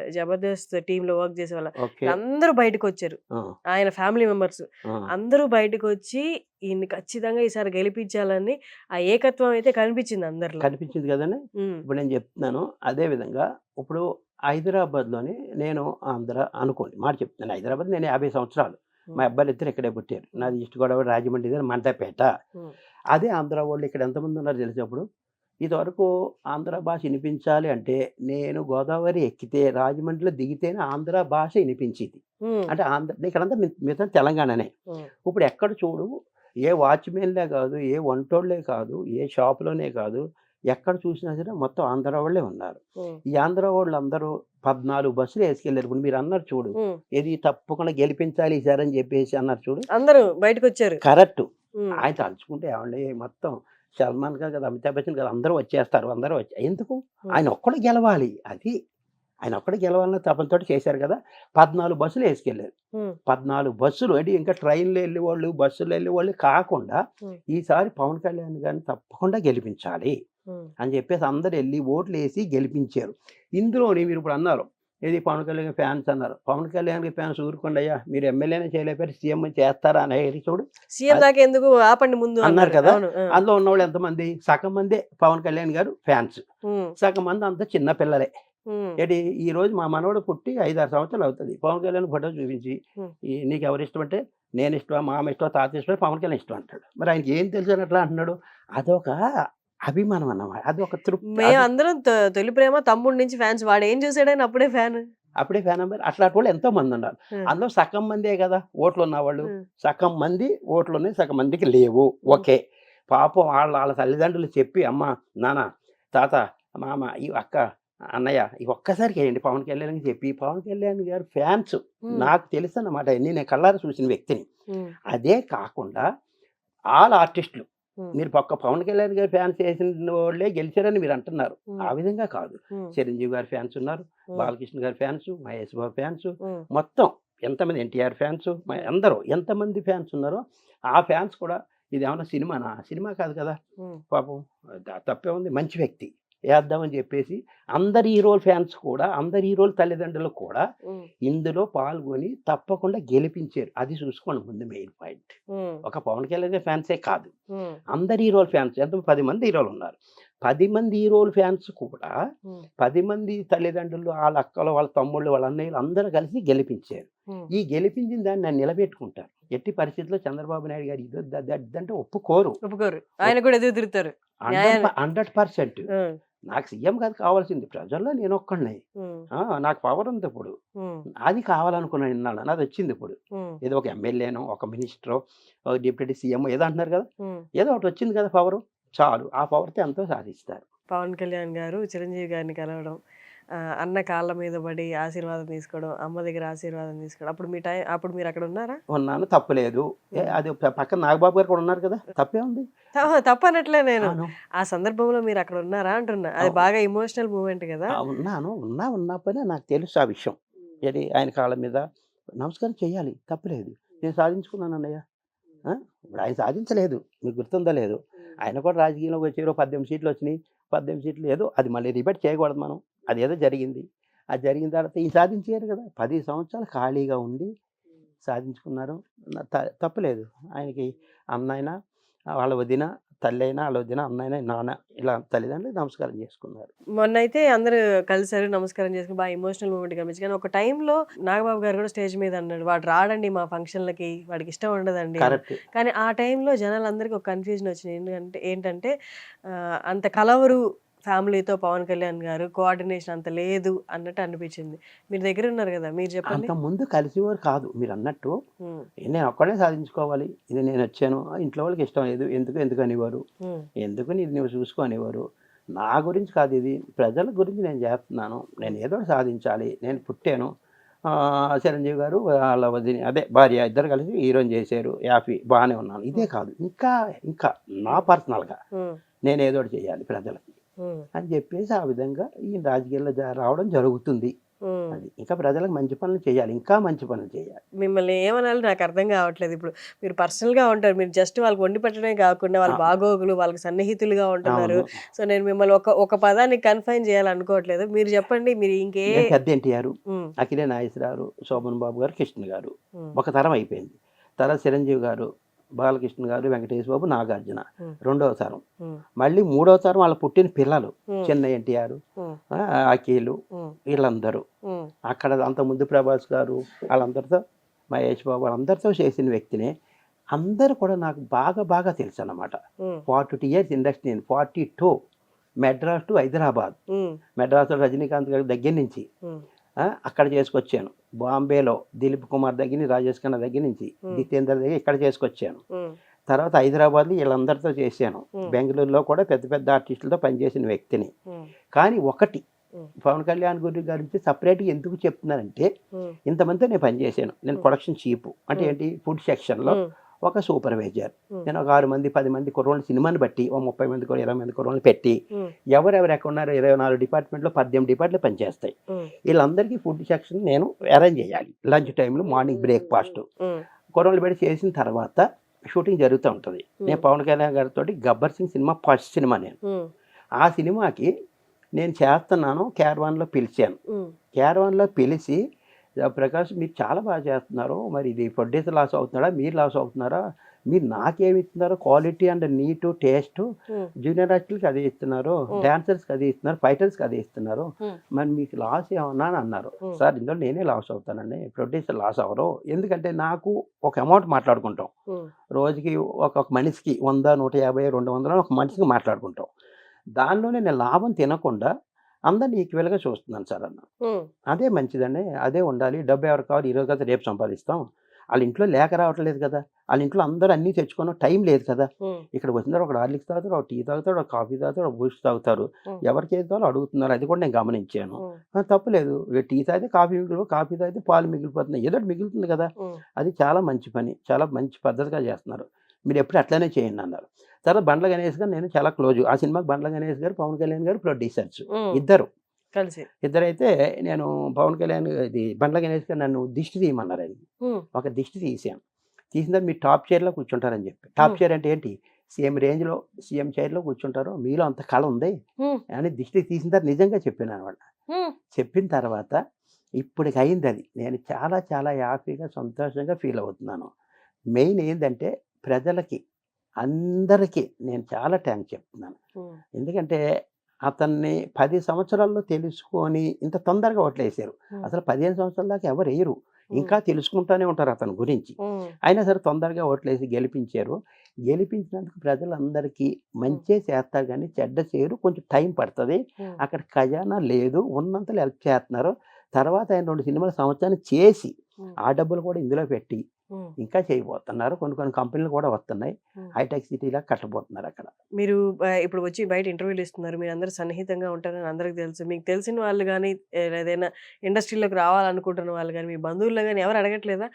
జబర్దస్త్ టీమ్‌లో వర్క్ చేసేవాళ్ళు. ఓకే. అందరూ బయటకొచ్చారు. ఆ! ఆయన ఫ్యామిలీ మెంబర్స్ ఆ! అందరూ బయటకొచ్చి ఈయన్ని ఖచ్చితంగా ఈసారి గెలిపించాలని ఆ ఏకత్వం అయితే కనిపించింది అందరిలో. కనిపించింది కదండీ! హ్మ్. ఇప్పుడు నేను చెప్తున్నాను. అదే విధంగా ఇప్పుడు హైదరాబాద్‌లోని నేను అనుకోండి మాట చెప్తున్నాను. హైదరాబాద్ నేను 50 సంవత్సరాలు. మా హ్మ్. అబ్బాయిలిద్దరూ ఇక్కడే పుట్టారు. నాది ఈస్ట్ గోదావరి, రాజమండ్రి దగ్గర మండపేట. హ్మ్. అదే ఆంధ్ర వాళ్ళు ఇక్కడ ఎంతమంది ఉన్నారు తెలుసా ఇప్పుడు? ఇదివరకు ఆంధ్ర భాష ఇనిపించాలి అంటే నేను గోదావరి ఎక్కితే రాజమండ్రిలో దిగితేనే ఆంధ్ర భాష ఇనిపించేది. హ్మ్. అంటే ఇక్కడంతా మిగతా తెలంగాణనే. హ్మ్. ఇప్పుడు ఎక్కడ చూడు ఏ వాచ్‌మెన్‌లే కాదు, ఏ వంటోళ్ళే కాదు, ఏ షాప్‌లోనే కాదు, ఎక్కడ చూసినా సరే మొత్తం ఆంధ్ర వాళ్ళే ఉన్నారు. హ్మ్. ఈ ఆంధ్ర వాళ్ళందరూ 14 బస్సులు ఏసుకెళ్లారు. ఇప్పుడు మీరన్నారు చూడు. హ్మ్. ఏది తప్పకుండా గెలిపించాలి ఈసారి అని చెప్పేసి అన్నారు చూడు. అందరూ బయటకొచ్చారు. కరెక్టు. హ్మ్. ఆయన తలుచుకుంటే ఏవండీ మొత్తం సల్మాన్ ఖాన్ కదా, అమితాబ్ బచ్చన్ కదా అందరూ వచ్చేస్తారు. ఎందుకు? హ్మ్. ఆయన ఒక్కడే గెలవాలి. అది. ఆయన ఒక్కడే గెలవాలన్న తపనతోటి చేశారు కదా! 14 బస్సులు ఏసుకెళ్లారు. హ్మ్. 14 బస్సులు అంటే ఇంకా ట్రైన్‌లో ఎళ్ళేవాళ్ళు, బస్సులో ఎళ్ళేవాళ్ళు కాకుండా హ్మ్. ఈసారి పవన్ కళ్యాణ్ గారిని తప్పకుండా గెలిపించాలి హ్మ్. అని చెప్పేసి అందరూ ఎళ్లి ఓట్లేసి గెలిపించారు. ఇందులోని మీరిప్పుడు అన్నారు. ఏది పవన్ కళ్యాణ్ ఫ్యాన్స్ అన్నారు. పవన్ కళ్యాణ్ ఫ్యాన్స్ ఊరుకోండయ్యా! మీరు ఎమ్మెల్యేనే చేయలేకపోయారు సీఎం చేస్తారా అనేది చూడు. సీఎం అది దాకా ఎందుకు ఆపండి ముందు అన్నారు అన్నారు. కదా! అవును. ఆ! అందులో ఉన్నవాళ్ళు ఎంతమంది? సగం మందే పవన్ కళ్యాణ్ గారు ఫ్యాన్స్. హ్మ్. సగం మంది అంతా చిన్న పిల్లలే. హ్మ్. ఈరోజు మా మనవడు పుట్టి 5, 6 సంవత్సరాలు అవుతది. పవన్ కళ్యాణ్ ఫోటో చూపించి, హ్మ్. నీకెవరిష్టం అంటే, నేనిష్టమా, మామ ఇష్టమా, తాత ఇష్టమా, పవన్ కళ్యాణ్ ఇష్టం అంటాడు. మరి ఆయనకి ఏం తెలుసని అట్లా అంటున్నాడు? అదొక అభిమానం అన్నమాట. అదొక తృప్తి. మేమందరం తొలి ప్రేమ తమ్ముడి నుంచి ఫ్యాన్స్. వాడేం చూసాడని అప్పుడే ఫ్యాన్. అప్పుడే ఫ్యాన్ అయ్యారు. అట్లాంటోళ్ళు ఎంతో మందున్నారు. హ్మ్. అందులో సగం మందే గదా ఓట్లున్నవాళ్ళు. హ్మ్. సగం మంది ఓట్లున్నాయి, సగం మందికి లేవు. హ్మ్. ఓకే. పాపం ఆళ్ళ తల్లిదండ్రులు చెప్పి, అమ్మ, నాన్న, తాత, మామ, అక్క, అన్నయ్య ఒక్కసారికేయండి పవన్ కళ్యాణ్ అని చెప్పి, పవన్ కళ్యాణ్ గారి ఫ్యాన్స్ హ్మ్. నాకు తెలుసన్నమాట. అయన్నీ నేను కళ్ళారా చూసిన వ్యక్తిని. హ్మ్. అదే కాకుండా ఆర్టిస్టులు. హ్మ్. మీరు పవన్ కళ్యాణ్ గారి ఫ్యాన్స్ చేసిన వాళ్ళే గెలిచారని మీరంటున్నారు. హ్మ్. ఆ విధంగా కాదు. హ్మ్. చిరంజీవి గారి ఫ్యాన్స్ ఉన్నారు. హ్మ్. బాలకృష్ణ గారి ఫ్యాన్స్, మహేష్ బాబు ఫ్యాన్స్, హ్మ్. మొత్తం ఎంతమంది ఎన్టీఆర్ ఫ్యాన్స్, అందరూ ఎంతమంది ఫ్యాన్స్ ఉన్నారో, ఆ ఫ్యాన్స్ కూడా ఇదేమన్నా సినిమానా? సినిమా కాదు కదా! హ్మ్. పాపం తప్పేముంది మంచి వ్యక్తి. ఏద్దామని చెప్పేసి అందరు హీరోల ఫ్యాన్స్ కూడా, అందరు హీరోల తల్లిదండ్రులు కూడా హ్మ్. ఇందులో పాల్గొని తప్పకుండా గెలిపించారు. అది చూసుకోండి ముందు మెయిన్ పాయింట్. హ్మ్. ఒక పవన్ కళ్యాణ్ ఫ్యాన్సే కాదు. హ్మ్. అందరు హీరోల ఫ్యాన్స్ ఎంత 10 మంది హీరోలున్నారు. 10 మంది హీరోల ఫ్యాన్స్ కూడా హ్మ్. 10 మంది తల్లిదండ్రులు, ఆళ్ళ అక్కలు, వాళ్ళ తమ్ముళ్ళు, వాళ్ళ అన్నయ్యలు అందరూ కలిసి గెలిపించారు. హ్మ్. ఈ గెలిపించిన దాన్ని నన్ను నిలబెట్టుకుంటారు. ఎట్టి పరిస్థితిలో చంద్రబాబు నాయుడు గారు ఇదంటే ఒప్పుకోరు. ఒప్పుకోరు. ఆయన కూడా ఎదురు తిరుగుతారు. న్యాయాన్ని. 100%. హ్మ్. నాకు సీఎం కాదు కావాల్సింది. ప్రజల్లో నేనొక్కడినే. హ్మ్. నాకు పవర్ ఉంది ఇప్పుడు. హ్మ్. అది కావాలనుకున్నాను ఇన్నాళ్ళు. నాదొచ్చింది ఇప్పుడు. హ్మ్. ఏదో ఒక ఎమ్మెల్యేనో, ఒక మినిస్టరో, డిప్యూటీ సీఎం ఏదో అంటున్నారు కదా! హ్మ్. ఏదో ఒకటి వచ్చింది కదా పవరు. చాలు. ఆ పవర్‌తో ఎంతో సాధిస్తారు. పవన్ కళ్యాణ్ గారు చిరంజీవి గారిని కలవడం, అన్న కాళ్ళ మీద పడి ఆశీర్వాదం తీసుకోవడం, అమ్మ దగ్గర ఆశీర్వాదం తీసుకోవడం. అప్పుడు మీరు అక్కడ ఉన్నారా? ఉన్నాను తప్పులేదు. అది పక్కన నాగబాబు గారు కూడా ఉన్నారు కదా! తప్పేముంది? తప్పనట్లే నేను. అవును. ఆ సందర్భంలో మీరు అక్కడ ఉన్నారా అంటున్నా. అది బాగా ఎమోషనల్ మూమెంట్ కదా! ఉన్నాను. ఉన్నప్పుడే నాకు తెలుసు ఆ విషయం. ఆయన కాళ్ళ మీద నమస్కారం చేయాలి. తప్పులేదు. నేను సాధించుకున్నానన్నయ్య. ఇప్పుడు ఆయన సాధించలేదు. మీకు గుర్తుందో లేదో. ఆయన కూడా రాజకీయంలోకి వచ్చారు, 18 సీట్లు వచ్చినాయి. 18 సీట్లు ఏదో అది మళ్ళీ రిపీట్ చేయకూడదు మనం. అదేదో జరిగింది. అది జరిగిన తర్వాత ఈ సాధించారు కదా! 10 సంవత్సరాలు ఖాళీగా ఉండి సాధించుకున్నారు. తప్పులేదు. ఆయనకి అన్నయినా, వాళ్ళ వదిన, తల్లయినా, వాళ్ళ వదిన, అన్నయినా, నాన్న ఇలా తల్లిదండ్రులకు నమస్కారం చేసుకున్నారు. మొన్నైతే అందరూ కలిసారు, నమస్కారం చేసుకుని బాగా ఎమోషనల్ మూమెంట్ కనిపించింది. కానీ ఒక టైంలో నాగబాబు గారు కూడా స్టేజ్ మీద అన్నాడు, వాడు రాడండి మా ఫంక్షన్లకి, వాడికి ఇష్టం ఉండదండి అని. కరెక్ట్. కానీ ఆ టైంలో జనాలందరికీ ఒక కన్ఫ్యూజన్ వచ్చింది. ఏంటంటే అంత కలవరు ఫ్యామిలీతో పవన్ కళ్యాణ్ గారు, కోఆర్డినేషన్ అంత లేదు అన్నట్టు అనిపించింది. మీరు దగ్గర ఉన్నారు కదా, మీరు చెప్పండి. అంత ముందు కలిసేవారు కాదు. మీరు అన్నట్టు నేను ఒక్కడే సాధించుకోవాలి, ఇది నేను వచ్చాను, ఇంట్లో వాళ్ళకి ఇష్టం లేదు, ఎందుకు అనేవారు, ఎందుకు నీది నువ్వు చూసుకో అనేవారు. నా గురించి కాదు, ఇది ప్రజల గురించి నేను చేస్తున్నాను, నేను ఏదో ఒకటి సాధించాలి, నేను పుట్టాను. చిరంజీవి గారు వాళ్ళ వదిన అదే భార్య ఇద్దరు కలిసి హీరోయిన్ చేశారు, యాఫీ బాగానే ఉన్నాను. ఇదే కాదు, ఇంకా నా పర్సనల్గా నేను ఏదో ఒకటి చేయాలి ప్రజలకి అని చెప్పేసి ఆ విధంగా ఈ రాజకీయాల్లో రావడం జరుగుతుంది. అది ఇంకా ప్రజలకు మంచి పనులు చేయాలి, ఇంకా మంచి పనులు చేయాలి. మిమ్మల్ని ఏమనాలి నాకు అర్థం కావట్లేదు. ఇప్పుడు మీరు పర్సనల్గా ఉంటారు, మీరు జస్ట్ వాళ్ళకి వండి పెట్టడమే కాకుండా వాళ్ళ బాగోగులు, వాళ్ళకి సన్నిహితులుగా ఉంటున్నారు. సో నేను మిమ్మల్ని ఒక పదాన్ని కన్ఫైన్ చేయాలనుకోవట్లేదు. మీరు చెప్పండి, మీరు ఇంకే పెద్ద ఎన్టీఆర్, అఖిలే నాగేశ్వరరావు, శోభన్ బాబు గారు, కృష్ణ గారు ఒక తరం అయిపోయింది. తర్వాత చిరంజీవి గారు, బాలకృష్ణ గారు, వెంకటేష్ బాబు, నాగార్జున రెండవ తరం. మళ్ళీ మూడవ తరం వాళ్ళ పుట్టిన పిల్లలు చిన్న ఎన్టీఆర్, అఖిలు, వీళ్ళందరూ అక్కడ అంతకుముందు ప్రభాస్ గారు వాళ్ళందరితో, మహేష్ బాబు వాళ్ళందరితో చేసిన వ్యక్తినే. అందరూ కూడా నాకు బాగా తెలుసు అన్నమాట. 42 years industry, 42 Madras to Hyderabad, మెడ్రాస్లో రజనీకాంత్ గారి దగ్గర నుంచి అక్కడ చేసుకొచ్చాను. బాంబేలో దిలీప్ కుమార్ దగ్గర, రాజేష్ ఖన్నా దగ్గర నుంచి, జితేందర్ దగ్గర ఇక్కడ చేసుకొచ్చాను. తర్వాత హైదరాబాద్లో వీళ్ళందరితో చేశాను. బెంగళూరులో కూడా పెద్ద ఆర్టిస్టులతో పనిచేసిన వ్యక్తిని. కానీ ఒకటి పవన్ కళ్యాణ్ గురించి సపరేట్గా ఎందుకు చెప్తున్నానంటే, ఇంతమందితో నేను పనిచేశాను. నేను ప్రొడక్షన్ చీఫ్ అంటే ఏంటి, ఫుడ్ సెక్షన్లో ఒక సూపర్వైజర్. నేను ఒక 6 మంది 10 మంది కుర్రోళ్ళు సినిమాని బట్టి 30 మంది 20 మంది కుర్రోళ్ళు పెట్టి, ఎవరెవరు ఎక్కడ ఉన్నారో 24 డిపార్ట్మెంట్లో 18 డిపార్ట్మెంట్లు పనిచేస్తాయి. వీళ్ళందరికీ ఫుడ్ సెక్షన్ నేను అరేంజ్ చేయాలి. లంచ్ టైంలో, మార్నింగ్ బ్రేక్ఫాస్ట్ కుర్రోళ్ళు పెట్టి చేసిన తర్వాత షూటింగ్ జరుగుతూ ఉంటుంది. నేను పవన్ కళ్యాణ్ గారితో Gabbar Singh cinema first cinema నేను. ఆ సినిమాకి నేను చేస్తున్నాను, క్యారవాన్లో పిలిచాను. క్యారవాన్లో పిలిచి, ప్రకాష్ మీరు చాలా బాగా చేస్తున్నారు, మరి ఇది ప్రొడ్యూసర్ లాస్ అవుతున్నారా, మీరు లాస్ అవుతున్నారా, మీరు నాకేమి ఇస్తున్నారు, quality and neat taste, junior ఆర్టిస్ట్కి అదే ఇస్తున్నారు, డాన్సర్స్కి అదే ఇస్తున్నారు, ఫైటర్స్కి అదే ఇస్తున్నారు, మరి మీకు లాస్ ఏమన్నా అని అన్నారు. సార్ ఇందులో నేనే లాస్ అవుతానండి, ప్రొడ్యూసర్ లాస్ అవ్వరు. ఎందుకంటే నాకు ఒక అమౌంట్ మాట్లాడుకుంటాం, రోజుకి ఒక్కొక్క మనిషికి 100, 150, 200 ఒక మనిషికి మాట్లాడుకుంటాం. దానిలోనే నేను లాభం తినకుండా అందరినీ ఈక్వల్గా చూస్తున్నాను సార్ అన్న. అదే మంచిదండి, అదే ఉండాలి. డబ్బు ఎవరికి కావాలి, ఈరోజు కదా రేపు సంపాదిస్తాం. వాళ్ళ ఇంట్లో లేక రావట్లేదు కదా, వాళ్ళ ఇంట్లో అందరూ అన్నీ తెచ్చుకోవడం టైం లేదు కదా. ఇక్కడ వచ్చిన ఒక హార్లిక్స్ తాగుతారు, ఒక టీ తాగుతారు, ఒక కాఫీ తాగుతారు, ఒక బూస్ట్ తాగుతారు, ఎవరికి ఏది కావాలో అడుగుతున్నారు. అది కూడా నేను గమనించాను. తప్పులేదు, టీ తాగితే కాఫీ మిగిలిపో, కాఫీ తాగితే పాలు మిగిలిపోతున్నాయి, ఏదో మిగులుతుంది కదా. అది చాలా మంచి పని, చాలా మంచి పద్ధతిగా చేస్తున్నారు. మీరు ఎప్పుడు అట్లనే చేయండి అన్నారు. తర్వాత బండ్ల గణేష్ గారు నేను చాలా క్లోజ్. ఆ సినిమాకి బండ్ల గణేష్ గారు, పవన్ కళ్యాణ్ గారు ప్రొడ్యూసర్స్ ఇద్దరు కలిసి. ఇద్దరైతే నేను పవన్ కళ్యాణ్ ఇది బండ్ల గణేష్ గారు నన్ను దిష్టి తీయమన్నారు. ఆయన ఒక దిష్టి తీసాను. తీసిన తర్వాత మీరు టాప్ చైర్లో కూర్చుంటారని చెప్పి. టాప్ చైర్ అంటే ఏంటి, సీఎం రేంజ్లో సీఎం చైర్లో కూర్చుంటారు, మీలో అంత కళ ఉంది అని దిష్టి తీసిన తర్వాత నిజంగా చెప్పాను అనమాట. చెప్పిన తర్వాత ఇప్పటికి అయింది అది. నేను చాలా హ్యాపీగా సంతోషంగా ఫీల్ అవుతున్నాను. మెయిన్ ఏంటంటే ప్రజలకి అందరికీ నేను చాలా థ్యాంక్స్ చెప్తున్నాను. ఎందుకంటే అతన్ని 10 సంవత్సరాల్లో తెలుసుకొని ఇంత తొందరగా ఓట్లేసారు. అసలు 15 సంవత్సరాల దాకా ఎవరు వేయరు, ఇంకా తెలుసుకుంటూనే ఉంటారు అతని గురించి. అయినా సరే తొందరగా ఓట్లేసి గెలిపించారు. గెలిపించినందుకు ప్రజలందరికీ మంచే చేస్తారు కానీ చెడ్డ చేయరు, కొంచెం టైం పడుతుంది. అక్కడ ఖజానా లేదు, ఉన్నంతలో హెల్ప్ చేస్తున్నారు. తర్వాత ఆయన 2 సినిమాల సంవత్సరాన్ని చేసి ఆ డబ్బులు కూడా ఇందులో పెట్టి ఇంకా చేయబోతున్నారు. కొన్ని కంపెనీలు కూడా వస్తున్నాయి, హైటెక్ సిటీలా కట్టబోతున్నారు. అక్కడ మీరు ఇప్పుడు వచ్చి బయట ఇంటర్వ్యూలు ఇస్తున్నారు, మీరు అందరూ సన్నిహితంగా ఉంటారని అందరికి తెలుసు. మీకు తెలిసిన వాళ్ళు కానీ, ఏదైనా ఇండస్ట్రీలోకి రావాలనుకుంటున్న వాళ్ళు కానీ, మీ బంధువుల్లో కానీ ఎవరు అడగట్లేదా,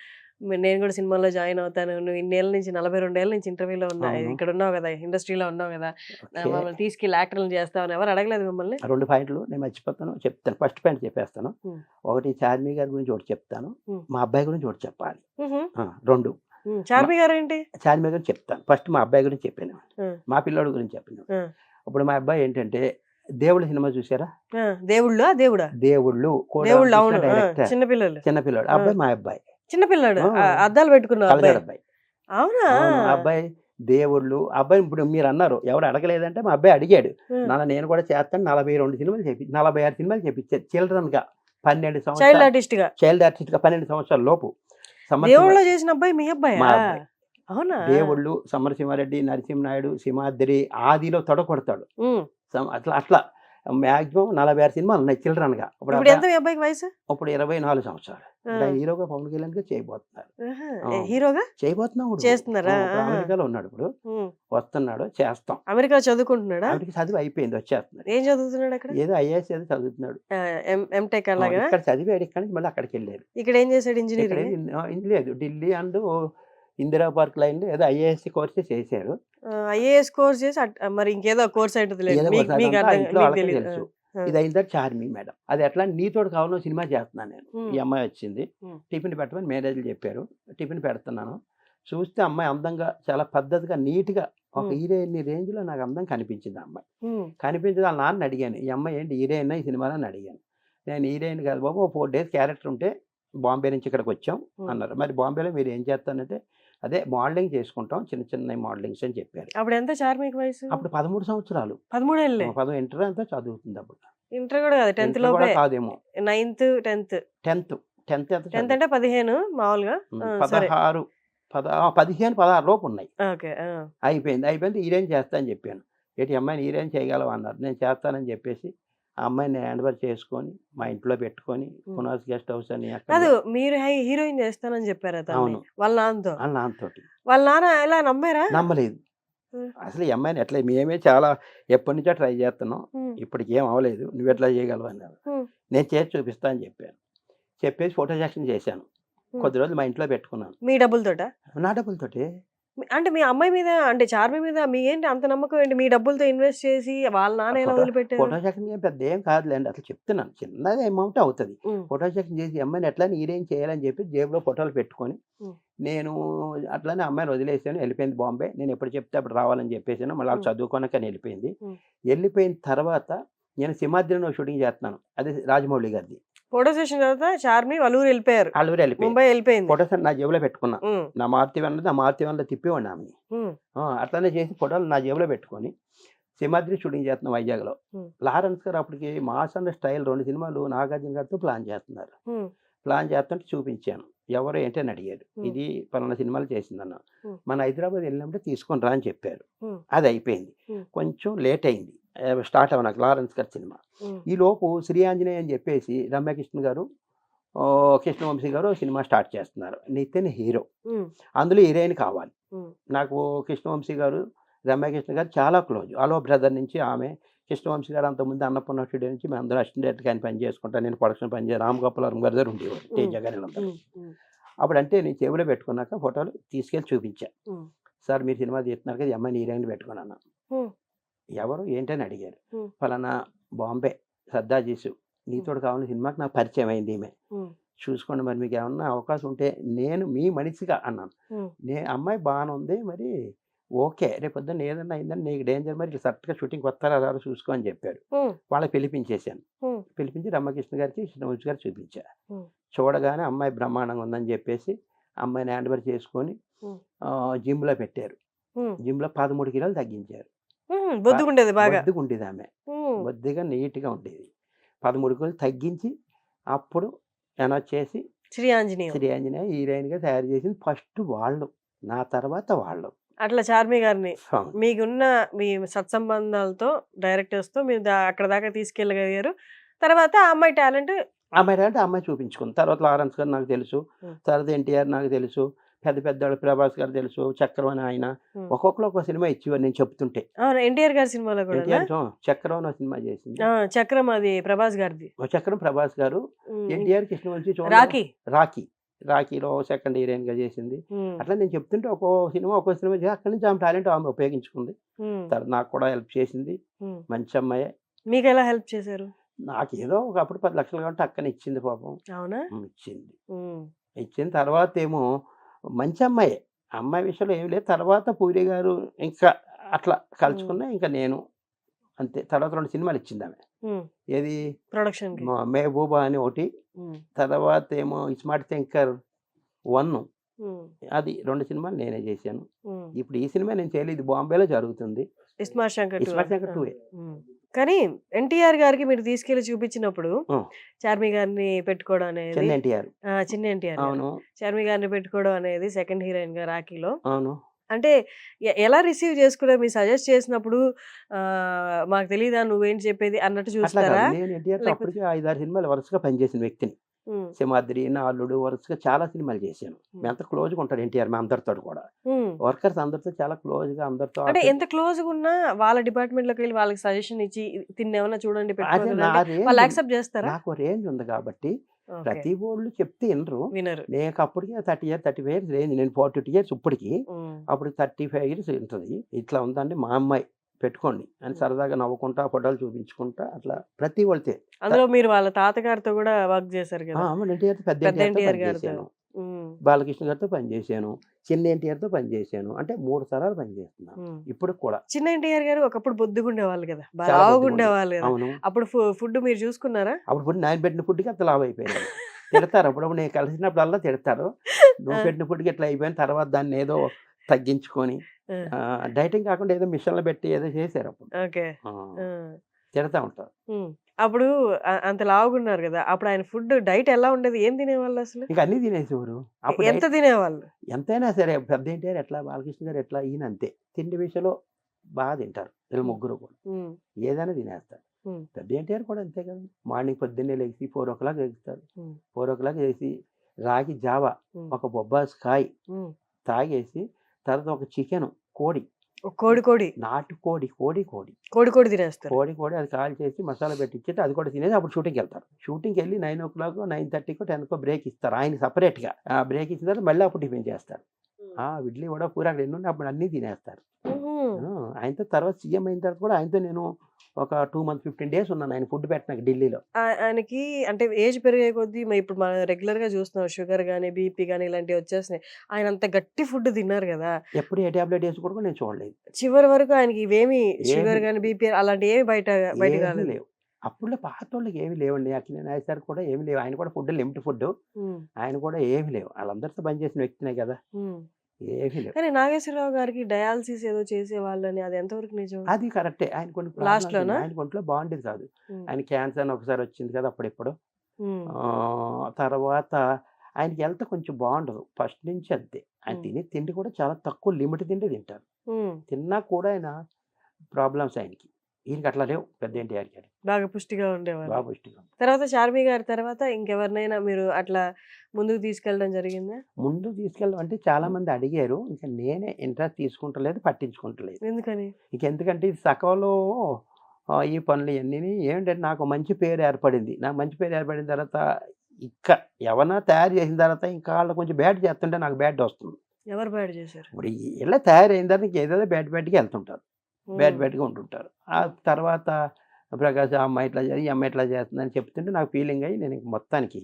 నేను కూడా సినిమాలో జాయిన్ అవుతాను, నువ్వు ఇన్నేళ్ళ నుంచి 42 ఏళ్ళ నుంచి ఇంటర్వ్యూలో ఉన్నా, ఇక్కడ ఉన్నావు కదా, ఇండస్ట్రీలో ఉన్నావు కదా, మమ్మల్ని తీసుకెళ్ళి యాక్టర్లు చేస్తావని ఎవరు అడగలేదు మిమ్మల్ని? 2 పాయింట్లు నేను మర్చిపోతాను, చెప్తాను. ఫస్ట్ పాయింట్ చెప్పేస్తాను. ఒకటి చార్మి గారి గురించి ఒకటి చెప్తాను, మా అబ్బాయి గురించి ఒకటి చెప్పాలి. 2 చార్మి గారు ఏంటి? చార్మి గురించి చెప్తాను. ఫస్ట్ మా అబ్బాయి గురించి చెప్పాను. ఆ. మా పిల్లోడి గురించి చెప్పాను. ఆ. ఇప్పుడు మా అబ్బాయి ఏంటంటే దేవుడు సినిమా చూసారా? దేవుళ్ళా దేవుడా? దేవుళ్ళు దేవుళ్ళు అవును. డైరెక్టర్ చిన్నపిల్లలు. చిన్నపిల్లోడు అబ్బాయి మా అబ్బాయి చిన్నపిల్లాడు అద్దాలు పెట్టుకున్న కలజోడు అబ్బాయి. అవునా? అవును, అబ్బాయి దేవుళ్ళు అబ్బాయి. ఇప్పుడు మీరు అన్నారు ఎవరు అడగలేదంటే మా అబ్బాయి అడిగాడు. నాన్న నేను కూడా చేస్తాను 42 సినిమాలు 46 సినిమాలు చేపించారు చిల్డ్రన్ గా 12 చైల్డ్ సంవత్సరాలు ఆర్టిస్ట్ గా. చైల్డ్ ఆర్టిస్ట్ గా 12 సంవత్సరాల లోపు. దేవుళ్ళ చేసిన అబ్బాయి మీ అబ్బాయి? మా అబ్బాయి అవునా? దేవుళ్ళు సమరసింహారెడ్డి నరసింహనాయుడు సింహాద్రి ఆదిలో తొడకొడతాడు. అట్లా అట్లా మాక్సిమం 46 సినిమాలు ఉన్నాయి చిల్డ్రన్ గా. ఇప్పుడు ఎంత మీ అబ్బాయికి వయసు? ఇప్పుడు 24 సంవత్సరాలు. హీరోగా పవన్ కళ్యాణ్ గా చేయబోతున్నారు. హీరోగా చేయబోతున్నాడు. చేస్తున్నారా? అమెరికాలో ఉన్నాడు ఇప్పుడు. వస్తున్నాడు చేస్తాం. అమెరికా చదువుకుంటున్నాడా? అమెరికా చదివి అయిపోయింది వచ్చేస్తున్నాడు. ఏం చదువుతున్నాడు అక్కడ? ఏదో ఐఏఎస్ ఏదో చదువుతున్నాడు. ఎంటెక్ అలాగా? ఇక్కడ చదివాడు, ఇక్కడ నుంచి మళ్ళీ అక్కడికి వెళ్ళాడు. ఇక్కడ ఏం చేశాడు? ఇంజనీరింగ్ లేదు, Delhi and Indira park line లో ఏదో ఐఏఎస్ కోర్స్ చేశారు. ఐఏఎస్ కోర్స్ చేసి మరి ఇంకేదో కోర్స్ అయితే తెలుసు. ఇది అయిన తర్వాత చార్మి మేడం. అది ఎట్లా నీతోటి కావాలో సినిమా చేస్తున్నాను నేను. ఈ అమ్మాయి వచ్చింది, టిఫిన్ పెట్టమని మేనేజర్లు చెప్పారు. టిఫిన్ పెడుతున్నాను. చూస్తే అమ్మాయి అందంగా చాలా పద్ధతిగా నీట్ గా ఒక హీరోయిన్ రేంజ్ లో నాకు అందం కనిపించింది. అమ్మాయి కనిపించింది. వాళ్ళ నాన్న అడిగాను, ఈ అమ్మాయి ఏంటి హీరోయిన్ ఈ సినిమాలో అని అడిగాను. నేను హీరోయిన్ కాదు బాబు, 4 days క్యారెక్టర్ ఉంటే బాంబే నుంచి ఇక్కడికి వచ్చాం అన్నారు. మరి బాంబేలో మీరు ఏం చేస్తానంటే అదే మోడలింగ్ చేసుకుంటాం, చిన్న చిన్న మోడలింగ్స్ అని చెప్పారు. అప్పుడు ఎంత చార్మిక్ వయసు? అప్పుడు 13 సంవత్సరాలు. 13 ఏళ్ళే. ఇంటర్ అంతా చదువుతుంది అప్పుడు. ఇంటర్ కూడా కాదు, 10th లోపే కాదేమో. 9th 10th 10th అంటే 15 మామూలుగా 16 15-16 లోపు ఉన్నాయి. అయిపోయింది. హీరోయిన్ చేస్తా అని చెప్పాను. ఏంటి అమ్మాయిని హీరోయిన్ చేయగలవా అన్నారు. నేను చేస్తానని చెప్పేసి ఆ అమ్మాయిని హ్యాండ్ ఓవర్ చేసుకొని మా ఇంట్లో పెట్టుకొని పునాస్ గెస్ట్ హౌస్ అని. కాదు, మీరు హీరోయిన్ చేస్తానని చెప్పారా? అవును, వాళ్ళ నాన్నతో. వాళ్ళ నాన్నతోటి. వాళ్ళ నాన్న ఎలా నమ్మారా? నమ్మలేదు అసలు. ఈ అమ్మాయిని ఎట్లా మేమే చాలా ఎప్పటి నుంచో ట్రై చేస్తున్నాం, ఇప్పటికి ఏం అవ్వలేదు, నువ్వు ఎట్లా చేయగలవు అన్నారు. నేను చేసి చూపిస్తా అని చెప్పాను. చెప్పేసి ఫోటో సెక్షన్ చేశాను. కొద్ది రోజులు మా ఇంట్లో పెట్టుకున్నాను. మీ డబ్బులతోట? నా డబ్బులతోటి. అంటే మీ అమ్మాయి మీద, అంటే చార్మి మీద మీ ఏంటి అంత నమ్మకం ఏంటి? మీ డబ్బులతో ఇన్వెస్ట్ చేసి వాళ్ళ నాన్న ఎలా వదిలిపెట్టారు? ఫోటో సెక్షన్ పెద్ద ఏం కాదులేండి, అసలు చెప్తున్నాను, చిన్నది అమౌంట్ అవుతుంది. ఫోటో సెక్షన్ చేసి అమ్మాయిని ఎట్లా హీరోయిన్ చేయాలని చెప్పి జేబులో ఫోటోలు పెట్టుకొని నేను అట్లానే అమ్మాయిని వదిలేసాను. వెళ్ళిపోయింది బాంబే. నేను ఎప్పుడు చెప్తే అప్పుడు రావాలని చెప్పేసాను. మళ్ళీ చదువుకోనకని వెళ్ళిపోయింది. వెళ్ళిపోయిన తర్వాత నేను సింహాద్రిలో షూటింగ్ చేస్తున్నాను, అది రాజమౌళి గారిది. ఫోటో సెషన్ తర్వాత చార్మి వాళ్ళూరు వెళ్ళిపోయారు. ముంబై వెళ్ళిపోయింది. ఫోటోస్ నా జేబులో పెట్టుకున్నా. నా మారుతి వన్లో తిప్పేవాడిని ఆమెని. అట్లానే చేసి ఫోటోలు నా జేబులో పెట్టుకొని సింహాద్రి షూటింగ్ చేస్తున్నాం వైజాగ్లో. లారెన్స్ గారు అప్పటికి మాస్ అండ్ స్టైల్ 2 సినిమాలు నాగార్జున గారితో ప్లాన్ చేస్తున్నారు. ప్లాన్ చేస్తుంటే చూపించాను. ఎవరు ఏంటని అడిగారు. ఇది పలానా సినిమాలు చేసిందన్న. మన హైదరాబాద్ వెళ్ళినప్పుడు తీసుకొని రా అని చెప్పారు. అది అయిపోయింది. కొంచెం లేట్ అయింది స్టార్ట్ అవ్వడానికి లారెన్స్ గారి సినిమా. ఈ లోపు శ్రీ ఆంజనేయ అని చెప్పేసి రమ్యకృష్ణ గారు కృష్ణవంశీ గారు సినిమా స్టార్ట్ చేస్తున్నారు. నితిన్ హీరో, అందులో హీరోయిన్ కావాలి నాకు. కృష్ణవంశీ గారు రమ్యకృష్ణ గారు చాలా క్లోజ్. అలో బ్రదర్ నుంచి ఆమె. కృష్ణవంశీ గారు అంతకుముందు అన్నపూర్ణ స్టూడియో నుంచి మేము అందరూ అసిస్టెంట్ కానీ పని చేసుకుంటాను. నేను ప్రొడక్షన్ పని చేసి రామ్ గోపాల్ గారి దగ్గర ఉండేవారు, తేజ గారి అందరూ. అప్పుడు అంటే నేను చెవిలో పెట్టుకున్నాక ఫోటోలు తీసుకెళ్ళి చూపించాను. సార్ మీరు సినిమా తీస్తున్నారు కదా, అమ్మాయిని హీరోయిన్ పెట్టుకున్నాను. ఎవరు ఏంటని అడిగారు. ఫలానా బాంబే సర్దాజీసు నీతోడు కావాలని సినిమాకి నాకు పరిచయం అయింది ఈమె, చూసుకోండి మరి మీకు ఏమన్నా అవకాశం ఉంటే నేను మీ మనిషిగా అన్నాను. అమ్మాయి బాగానే ఉంది, మరి ఓకే రేపు పొద్దున్న ఏదన్నా అయిందని నీకు డేంజర్, మరి కరెక్ట్గా షూటింగ్కి వస్తారా రారు చూసుకో అని చెప్పారు. వాళ్ళకి పిలిపించేశాను. పిలిపించి రమ్మకృష్ణ గారికి కృష్ణవంశీ గారు చూపించారు. చూడగానే అమ్మాయి బ్రహ్మాండంగా ఉందని చెప్పేసి అమ్మాయిని హ్యాండ్ ఓవర్ చేసుకొని జిమ్లో పెట్టారు. జిమ్లో 13 కిలోలు తగ్గించారు. బొద్దుగుండేది, బాగా బొద్దుగుండేది ఆమె, బొద్దుగా నీట్గా ఉండేది. 13 కిలోలు తగ్గించి అప్పుడు అనౌన్స్ చేసి శ్రీ ఆంజనేయ హీరోయిన్గా తయారు చేసింది ఫస్ట్ వాళ్ళు, నా తర్వాత వాళ్ళు. అట్లా చార్మి గారిని మీకున్న మీ సత్సంబంధాలతో డైరెక్టర్స్తో మీరు అక్కడ దాకా తీసుకెళ్ళగలిగారు. తర్వాత ఆ అమ్మాయి టాలెంట్ అమ్మాయి చూపించుకుంది. తర్వాత లారెన్స్ గారు నాకు తెలుసు, తర్వాత ఎన్టీఆర్ నాకు తెలుసు, పెద్ద పెద్దవాళ్ళు ప్రభాస్ గారు తెలుసు, చక్రం అని ఆయన. ఒక్కొక్కరు ఒక సినిమా ఇచ్చేవారు నేను చెప్తుంటే. ఎన్టీఆర్ గారి సినిమాలో కూడా చక్రం అని సినిమా చేసింది. చక్రం అది ప్రభాస్ గారిది. చక్రం ప్రభాస్ గారు. ఎన్టీఆర్ కృష్ణవంశీ రాఖీలో సెకండ్ హీరోయిన్ గా చేసింది. అట్లా నేను చెప్తుంటే ఒక్కో సినిమా చేసి అక్కడి నుంచి ఆమె టాలెంట్ ఆమె ఉపయోగించుకుంది. తర్వాత నాకు కూడా హెల్ప్ చేసింది. మంచి అమ్మాయి. మీకు ఎలా హెల్ప్ చేశారు? నాకు ఏదో ఒకప్పుడు 10 లక్షలు కాబట్టి అక్కని ఇచ్చింది పాపం. అవునా? ఇచ్చింది తర్వాత ఏమో మంచి అమ్మాయి, అమ్మాయి విషయంలో ఏమి లేదు. తర్వాత పూరి గారు ఇంకా అట్లా కలుసుకున్నా ఇంకా నేను అంతే. తర్వాత 2 సినిమాలు ఇచ్చిందామె. ఏది ప్రొడక్షన్‌కి. 'మెహబూబా' అని ఒకటి. హ్మ్. తర్వాతేమో 'ఇస్మార్ట్ శంకర్ 1' హ్మ్. అది 2 సినిమాలు నేనే చేశాను. హ్మ్. ఇప్పుడు ఈ సినిమా నేను చేయలేదు. ఇది బాంబేలో జరుగుతుంది. ఇస్మార్ట్ శంకర్ 2. 'ఇస్మార్ట్ శంకర్ 2'ఏ. హ్మ్. కానీ ఎన్టీఆర్ గారికి మీరు తీసుకెళ్ళి చూపించినప్పుడు హ్మ్. చార్మి గారిని పెట్టుకోవడం అనేది చిన్న ఎన్టీఆర్. చిన్న ఎన్టీఆర్ గారు. అవును. చార్మి గారిని పెట్టుకోవడం అనేది సెకండ్ హీరోయిన్‌గా 'రాఖీలో' అవును. అంటే ఎలా రిసీవ్ చేసుకున్నారు? మీరు సజెస్ట్ చేసినప్పుడు మాకు తెలీదా నువ్వేంటి చెప్పేది అన్నట్టు అట్లా చూస్తారా? కాదు. నేను ఎన్టీఆర్‌తో లేకపోతే అప్పటికే 5, 6 సినిమాలు వరుసగా పనిచేసిన వ్యక్తిని. హ్మ్. 'సింహాద్రి', 'నాలుడు' వరుసగా చాలా సినిమాలు చేశాను. హ్మ్. మేమంతా క్లోజ్‌గా ఉంటాడు ఎన్టీఆర్ మా అందరితోటి కూడా. హ్మ్. వర్కర్స్ అందరితో చాలా క్లోజ్‌గా అందరితో అంటే ఎంత క్లోజ్‌గున్నా వాళ్ళ డిపార్ట్‌మెంట్‌లోకి వెళ్లి వాళ్ళకి సజెషన్ ఇచ్చి తిన్నేమన్నా చూడండి అదే పెట్టుకోగలరు నా అంటే వాళ్ళు రేంజ్ యాక్సెప్ట్ చేస్తారా? నాకు రేంజ్ ఉంది కాబట్టి ఓకే. ప్రతి వోళ్ళు చెప్తే ఇనరు. వినరు. నాకు అప్పటికే 35 ఇయర్స్ రేంజ్. నేను 42 ఇయర్స్ ఇప్పటికి. హ్మ్. అప్పుడు 35 ఇయర్స్ ఉంటది. ఇట్లా ఉందండి మా అమ్మాయి పెట్టుకోండి అని హ్మ్. సరదాగా నవ్వుకుంటా, ఫోటోలు చూపించుకుంటా అట్లా ప్రతి ఒళ్ళతే. అందులో మీరు వాళ్ళ తాతగారితో కూడా వర్క్ చేశారు ఆ! కదా! అవును. ఎన్టీఆర్‌తో పెద్ద పెద్ద ఎన్టీఆర్‌తో ఎన్టీఆర్ గారితో. పనిచేశాను. హ్మ్. బాలకృష్ణ గారితో పనిచేశాను. చిన్న ఎన్టీఆర్‌తో పనిచేశాను. అంటే 3 తరాలు పనిచేస్తున్నాను. హ్మ్. ఇప్పటికి కూడా. చిన్న ఎన్టీఆర్ గారు ఒకప్పుడు బొద్దుగుండేవాళ్ళు కదా! చాలా బొద్దుగుండేది. లావుగుండేవాళ్ళు కదా! అవును. అప్పుడు ఫుడ్ మీరు చూసుకున్నారా? అప్పుడు ఫుడ్ నేను పెట్టిన ఫుడ్‌కి అంత లావయిపోయాను. తిడతారు. అప్పుడప్పుడు నేను కలిసినప్పుడల్లా తిడతారు. నువ్వు ఆ! పెట్టిన ఫుడ్‌కి ఇట్లా అయిపోయాను. తర్వాత దాన్నేదో తగ్గించుకొని ఆ! డైటింగ్ కాకుండా ఏదో మిషన్‌లో పెట్టి ఏదో చేశారప్పుడు. ఓకే. ఆ! ఆ! తిడతా ఉంటారు. హ్మ్. అప్పుడు అంత లావుగున్నారు గదా! అప్పుడు ఆయన ఫుడ్ డైట్ ఎలా ఉండేది? ఏం తినేవాళ్ళసలు? ఇంక అన్నీ తినేసేవారు. అప్పుడు ఎంత డైట్ తినేవాళ్ళు? ఎంతైనా సరే పెద్ద ఎన్టీఆర్ ఎట్లా, బాలకృష్ణ గారు ఎట్లా, ఈయన అంతే. తిండి విషయంలో తింటారు. వీళ్ళు హ్మ్. ముగ్గురు కూడా. హ్మ్. ఏదైనా తినేస్తారు. హ్మ్. పెద్ద ఎన్టీఆర్ కూడా అంతే కదా! మార్నింగ్ పొద్దున్నే లెగిసి 4:00 లెగుస్తారు. హ్మ్. 4:00 లేసి రాగి జావ, హ్మ్. ఒక బొబ్బాస్ కాయ హ్మ్. తాగేసి తర్వాత ఒక చికెను, కోడి, కోడి. నాటుకోడి, కోడి. కోడి తినేస్తారు. కోడి అది కాల్చేసి మసాలా పెట్టి ఇచ్చేసి అది కూడా తినేసి అప్పుడు షూటింగ్‌కెళ్తారు. షూటింగ్‌కెళ్ళి 9:00, 9:30కో, 10కో బ్రేక్ ఇస్తారు. ఆయనకి సెపరేట్‌గా. ఆ బ్రేక్ ఇచ్చిన తర్వాత మళ్ళీ అప్పుడు టిఫిన్ చేస్తారు. ఇడ్లీ, వడ, పూరి అక్కడ ఎన్నుంటే అప్పుడు అన్నీ తినేస్తారు. హుహు. ఆయనతో తర్వాత సీఎం అయిన తర్వాత కూడా ఆయనతో నేను ఒక 2 మంత్స్ 15 డేస్ ఉన్నాను. ఆయన ఫుడ్ పెట్టడానికి ఢిల్లీలో. ఆయనకి అంటే ఏజ్ పెరిగే కొద్దీ ఇప్పుడు మనం రెగ్యులర్‌గా చూస్తున్నాం షుగర్ గాని, బీపీ గాని ఇలాంటివి వచ్చేస్తున్నాయి. ఆయన అంత గట్టి ఫుడ్ తిన్నారు గదా! ఎప్పుడు ఏ టాబ్లెట్ ఏసుకోవడం కూడా నేను చూడలేదు. చివరి వరకు ఆయనకి ఇవేమి ఏమి షుగర్ గాని, బీపీ అలాంటియేమి బయటికి ఏమీ రాలేదు. లేవు. అప్పట్లో పాతోళ్ళకి ఏమి లేవండి. అక్కినేని నాగేశ్వర కూడా ఏమి లేవు. ఆయన కూడా ఫుడ్ లిమిట్ ఫుడ్డు. హ్మ్. ఆయన కూడా ఏమి లేవు. ఆళ్ళందరితో పనిచేసిన వ్యక్తినే కదా! హ్మ్. ఏమి లేవు. కానీ నాగేశ్వరరావు గారికి డయాలిసిస్ ఏదో చేసేవాళ్ళని అది ఎంతవరకు నిజం? అది కరెక్టే. ఆయన కొన్ని ప్రాబ్లమ్స్ లాస్ట్‌లోనా? ఉన్నాయి. ఆయనకి ఒంట్లో బాగుండేది కాదు. హ్మ్. ఆయన క్యాన్సర్ అని ఒకసారి వచ్చింది కదా! అప్పుడెప్పుడో. హ్మ్. తర్వాత ఆయనకి హెల్త్ కొంచెం బాగుండదు. ఫస్ట్ నుంచి అంతే. ఆయన హ్మ్. తినే తిండి కూడా చాలా తక్కువ లిమిట్ తిండే తింటారు. హ్మ్. తిన్నా కూడా ఆయన ప్రాబ్లమ్స్ ఆయనకి. ఈయనకి అట్లా లేవు పెద్ద ఎన్టీఆర్ గారికి. బాగా పుష్టిగా ఉండేవాళ్ళు. బాగా పుష్టిగా. తర్వాత 'చార్మి' గారి తర్వాత ఇంకెవరినైనా మీరు అట్లా ముందుకు తీసుకెళ్ళడం జరిగిందా? ముందు తీసుకెళ్ళడం అంటే చాలామంది అడిగారు. ఇంక నేనే ఇంట్రెస్ట్ తీసుకుంటలేదు, పట్టించుకుంటలేదు. ఎందుకని? ఎందుకంటే ఇది సగంలో ఈ పనులు ఇయన్నీని ఏంటంటే నాకు మంచి పేరు ఏర్పడింది. నాకు మంచి పేరు ఏర్పడిన తర్వాత ఇక ఎవరైనా తయారు చేసిన తర్వాత ఇంకా ఆళ్ళు కొంచెం బ్యాడ్ చేస్తుంటే నాకు బ్యాడ్ వస్తుంది. ఎవరు బ్యాడ్ చేశారు? ఇప్పుడు ఇలా తయారయిన తర్వాత ఇంకేదేదో బ్యాడ్‌గా ఎళ్తుంటారు. హ్మ్. బ్యాడ్‌గా ఉంటుంటారు. ఆ తర్వాత ప్రకాష్ ఆ అమ్మాయి ఇట్లా ఈ అమ్మాయి ఇట్లా చేస్తుందని చెప్తుంటే నాకు ఫీలింగ్ అయ్యి నేను ఇంక మొత్తానికి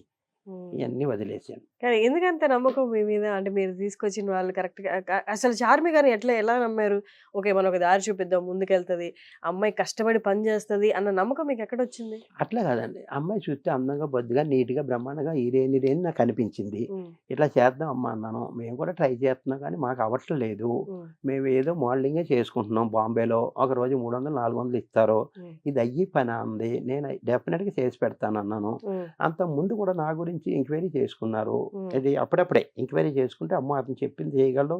హ్మ్. ఇయన్నీ వదిలేసాను. కానీ ఎందుకంత నమ్మకం మీ మీద? అంటే మీరు తీసుకొచ్చిన వాళ్ళు కరెక్ట్‌గా అసలు 'చార్మి' గారిని ఎలా నమ్మారు? ఓకే. మనం ఒక దారి చూపిద్దాం ముందుకెళ్తది. అమ్మాయి కష్టపడి పని చేస్తది అన్న నమ్మకం మీకెక్కడొచ్చింది? అట్లా కాదండి. అమ్మాయి చూస్తే అందంగా, బొద్దుగా, నీట్‌గా, బ్రహ్మాండంగా హీరోయిన్ నాకనిపించింది. హ్మ్. ఇట్లా చేద్దాం అమ్మా అన్నాను. మేము కూడా ట్రై చేస్తున్నాం కానీ మాకు అవ్వట్లేదు. హ్మ్. మేమేదో మోడలింగే చేసుకుంటున్నాం బాంబేలో. ఒకరోజు 300, 400 ఇస్తారు. హ్మ్. ఇది అయ్యే పనా అంది. నేను డెఫినిట్‌గా చేసి పెడతానన్నాను. హ్మ్. అంతకుముందు కూడా నా గురించి ఎంక్వైరీ చేసుకున్నారు. హ్మ్. ఇది అప్పుడప్పుడే ఎంక్వైరీ చేసుకుంటే అమ్మో! అతను చెప్పింది చేయగలడు.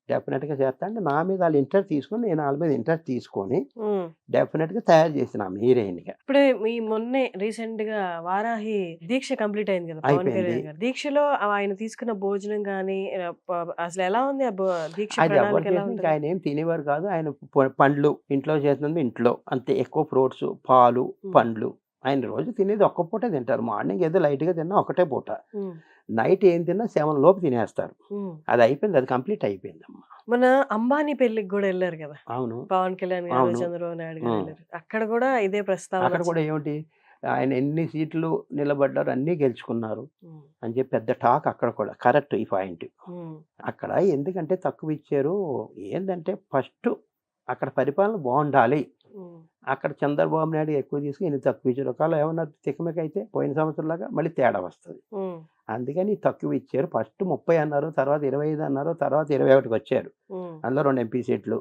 డెఫినిట్‌గా చేస్తా అంటే నా మీద ఆళ్ళు ఇంట్రెస్ట్ తీసుకొని నేను ఆళ్ళ మీద ఇంట్రెస్ట్ తీసుకొని హ్మ్. డెఫినిట్‌గా తయారు చేశాను ఆమెని హీరోయిన్‌గా. ఇప్పుడే మొన్నే రీసెంట్‌గా 'వారాహి' దీక్ష కంప్లీట్ అయింది కదా! పవన్ అయిపోయింది. కళ్యాణ్ గారు. దీక్షలో ఆయన తీసుకున్న భోజనం గాని అసలెలా ఉంది? దీక్ష అది ఎవ్వరు ప్రణాళిక ఎలా చేసినా ఇంక ఉంటది? ఆయనేం తినేవారు కాదు. ఆయన పండ్లు ఇంట్లో చేసినవి ఇంట్లో. అంతే ఎక్కువ ఫ్రూట్స్, పాలు, హ్మ్. పండ్లు. ఆయన రోజు తినేది ఒక్క పూటే తింటారు. మార్నింగ్ ఏదో లైట్‌గా తిన్నా ఒకటే పూట. హ్మ్. నైట్ ఏం తిన్నా 7 లోపు తినేస్తారు. హ్మ్. అది అయిపోయింది. అది కంప్లీట్ అయిపోయిందమ్మ. మన అంబానీ పెళ్ళికి గూడా ఎళ్లారు కదా! అవును. పవన్ కళ్యాణ్ గారు, అవును. చంద్రబాబు నాయుడు గారు హ్మ్. ఎళ్లారు. అక్కడ గూడా ఇదే ప్రస్తావన అక్కడ కూడా వచ్చింది. ఏమిటి ఆయన ఎన్ని సీట్లు నిలబడ్డారు అన్నీ గెలుచుకున్నారు అని చెప్పి పెద్ద టాక్ అక్కడ కూడా కరెక్ట్ ఈ పాయింట్. అక్కడ ఎందుకంటే తక్కువ ఇచ్చారు ఏంటంటే ఫస్ట్ అక్కడ పరిపాలన బాగుండాలి. అక్కడ చంద్రబాబు నాయుడు ఎక్కువ తీసుకుని ఈయన తక్కువ ఇచ్చారు. ఒకవేళ ఏమన్నా తికమకైతే పోయిన సంవత్సరంలాగా మళ్ళీ తేడా వస్తుంది. అందుకని తక్కువ ఇచ్చారు. ఫస్ట్ 30 అన్నారు, తర్వాత 25 అన్నారు, తర్వాత 21కి వచ్చారు. అందులో 2 ఎంపీ సీట్లు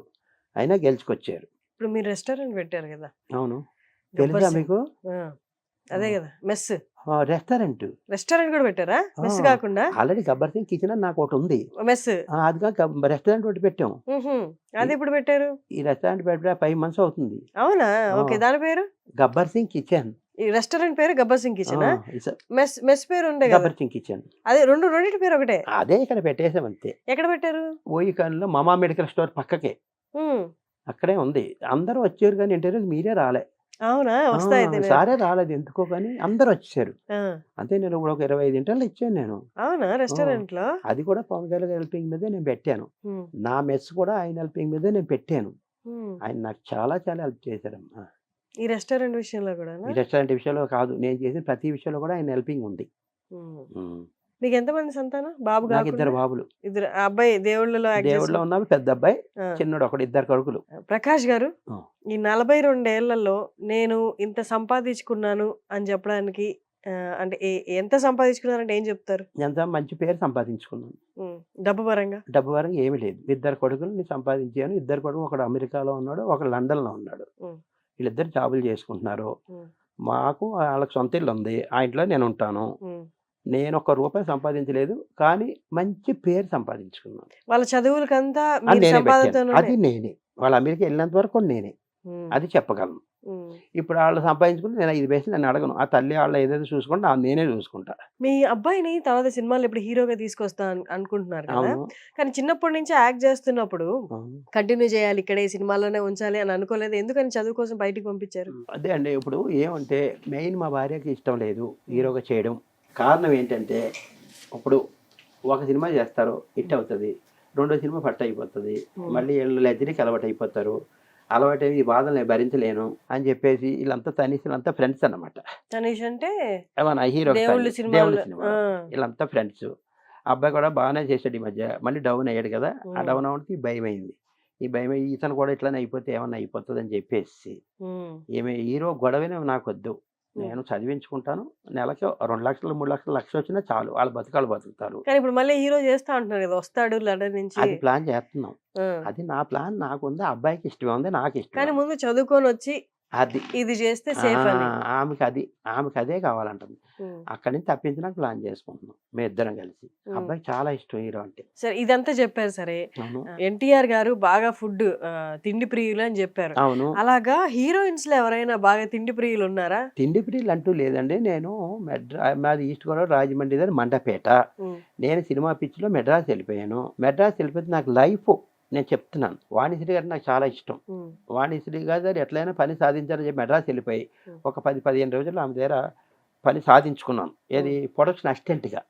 అయినా గెలుచుకొచ్చారు. ఇప్పుడు మీరు రెస్టారెంట్ పెట్టారు కదా, అవును, తెలుసా మీకు? అదే కదా మెస్ రెస్టారెంట్ కూడా పెట్టారా? మెస్ కాకుండా ఆల్రెడీ గబ్బర్ సింగ్ కిచెన్ అని నాకు ఒకటి ఉంది. మెస్ అది రెస్టారెంట్ ఒకటి పెట్టాం. అది ఇప్పుడు పెట్టారు. ఈ రెస్టారెంట్ పెట్టా 5 months అవుతుంది. అవునా? ఓకే, దాని పేరు గబ్బర్ సింగ్ కిచెన్. ఈ రెస్టారెంట్ పేరు గబ్బర్ సింగ్ కిచెన్. మెస్ పేరు ఉండే కదా, గబ్బర్ సింగ్ కిచెన్. అదే రెండింటి పేరు ఒకటే. అదే ఇక్కడ పెట్టేసాం అంతే. ఎక్కడ పెట్టారు? ఓయికాన్లో మామా మెడికల్ స్టోర్ పక్కకే అక్కడే ఉంది. అందరూ వచ్చారు కానీ ఇంటర్వ్యూకి మీరే రాలే. అవునా? వస్తాయి సారే రాలేదు ఎందుకో కానీ అందరు వచ్చారు. అంతే, నేను ఇప్పుడు ఒక 25 ఇంటర్వ్యూలు ఇచ్చాను నేను. అవునా? రెస్టారెంట్ లో అది కూడా పవన్ కళ్యాణ్ హెల్పింగ్ మీదే నేను పెట్టాను. నా మెస్ కూడా ఆయన హెల్పింగ్ మీదే నేను పెట్టాను. ఆయన నాకు చాలా చాలా హెల్ప్ చేశారమ్మా. ఈ రెస్టారెంట్ విషయంలో కూడా? ఈ రెస్టారెంట్ విషయంలో కాదు, నేను చేసిన ప్రతి విషయంలో కూడా ఆయన హెల్పింగ్ ఉంది. మీకు ఎంతమంది సంతానం? బాబు నాకు 2 బాబులు. ఇద్దరు. అబ్బాయి దేవుళ్ళలో ఉన్నారు, పెద్ద అబ్బాయి, చిన్నోడు ఒకడు, 2 కొడుకులు. ప్రకాష్ గారు, ఈ 42 ఏళ్లలో నేను ఇంత సంపాదించుకున్నాను అని చెప్పడానికి అంటే ఎంత సంపాదించుకున్నారంటే ఏం చెప్తారు? ఎంత మంచి పేరు సంపాదించుకున్నాను. డబ్బు పరంగా ఏమీ లేదు. 2 కొడుకులు సంపాదించాను. 2 కొడుకు, ఒకడు అమెరికాలో ఉన్నాడు, ఒకడు లండన్ లో ఉన్నాడు. వీళ్ళిద్దరు జాబులు చేసుకుంటున్నారు. మాకు వాళ్ళకి సొంత ఇల్లు ఉంది, ఆ ఇంట్లో నేను ఉంటాను. నేను ₹1 సంపాదించలేదు కానీ మంచి పేరు సంపాదించుకున్నాను. వాళ్ళ చదువులకంతా అది నేనే. వాళ్ళు అమెరికా వెళ్ళినంత వరకు నేనే అది చెప్పగలను. ఇప్పుడు వాళ్ళు సంపాదించుకుంటే నేను 5 పైసలు నన్ను అడగను. ఆ తల్లి వాళ్ళు ఏదైతే చూసుకుంటే నేనే చూసుకుంటా. మీ అబ్బాయిని తర్వాత సినిమాలో ఇప్పుడు హీరోగా తీసుకొస్తా అనుకుంటున్నారు కదా, కానీ చిన్నప్పటి నుంచి యాక్ట్ చేస్తున్నప్పుడు కంటిన్యూ చేయాలి, ఇక్కడే సినిమాలోనే ఉంచాలి అని అనుకోలేదు? ఎందుకని చదువు కోసం బయటికి పంపించారు? అదే అండి, ఇప్పుడు ఏమంటే మెయిన్ మా భార్యకి ఇష్టం లేదు హీరోగా చేయడం. కారణం ఏంటంటే ఇప్పుడు ఒక సినిమా చేస్తారు, హిట్ అవుతుంది, 2వ సినిమా పట్ట అయిపోతుంది, మళ్ళీ వీళ్ళు లగ్జరీకి అలవాటు అయిపోతారు. అలవాటు ఈ బాధలు నేను భరించలేను అని చెప్పేసి వీళ్ళంతా వీళ్ళంతా ఫ్రెండ్స్ అన్నమాట. తనీష్ అంటే ఏమన్నా హీరో దేవుళ్ళ సినిమా వీళ్ళంతా ఫ్రెండ్స్. అబ్బాయి కూడా బాగానే చేశాడు. ఈ మధ్య మళ్ళీ డౌన్ అయ్యాడు కదా, ఆ డౌన్ అవ్వడానికి భయం అయింది. ఈ భయం ఇతను కూడా ఇట్లానే అయిపోతే ఏమన్నా అయిపోతుంది అని చెప్పేసి ఏమి హీరో గొడవనే నాకు వద్దు, నేను చదివించుకుంటాను, నెలకి 2 లక్షలు 3 లక్షలు లక్ష వచ్చినా చాలు, వాళ్ళ బతుకాలు బతుకుతారు. కానీ ఇప్పుడు మళ్ళీ హీరో చేస్తా అంటున్నారు కదా, వస్తాడు లండన్ నుంచి. అది ప్లాన్ చేస్తున్నాం. అది నా ప్లాన్, నాకుంది, అబ్బాయికి ఇష్టమే ఉంది, నాకు ఇష్టం. కానీ ముందు చదువుకొని వచ్చి అది ఇది చేస్తే సేఫ్ అని ఆమెకి అదే కావాలంటుంది. అక్కడి నుంచి తప్పించడానికి ప్లాన్ చేసుకుంటున్నాం మేము ఇద్దరం కలిసి. అబ్బాయికి చాలా ఇష్టం హీరో అంటే. సరే, ఇదంతా చెప్పారు సరే. ఎన్టీఆర్ గారు బాగా ఫుడ్ తిండి ప్రియులు అని చెప్పారు. అవును. అలాగా హీరోయిన్స్ లో ఎవరైనా బాగా తిండి ప్రియులు ఉన్నారా? తిండి ప్రియులు అంటూ లేదండి. నేను మాది ఈస్ట్ గోదావరి రాజమండ్రి దగ్గర మండపేట. నేను సినిమా పిచ్చిలో మెడ్రాస్ వెళ్ళిపోయాను. మెడ్రాస్ వెళ్ళిపోతే నాకు లైఫ్ నేను చెప్తున్నాను, వాణిశ్రీ గారు నాకు చాలా ఇష్టం. వాణిశ్రీ గారు ఎట్లయినా పని సాధించాలని చెప్పి మెడ్రాస్ వెళ్ళిపోయి ఒక 10-15 రోజులు ఆమె దగ్గర పని సాధించుకున్నాను. ఏది ప్రొడక్షన్ అసిస్టెంట్గా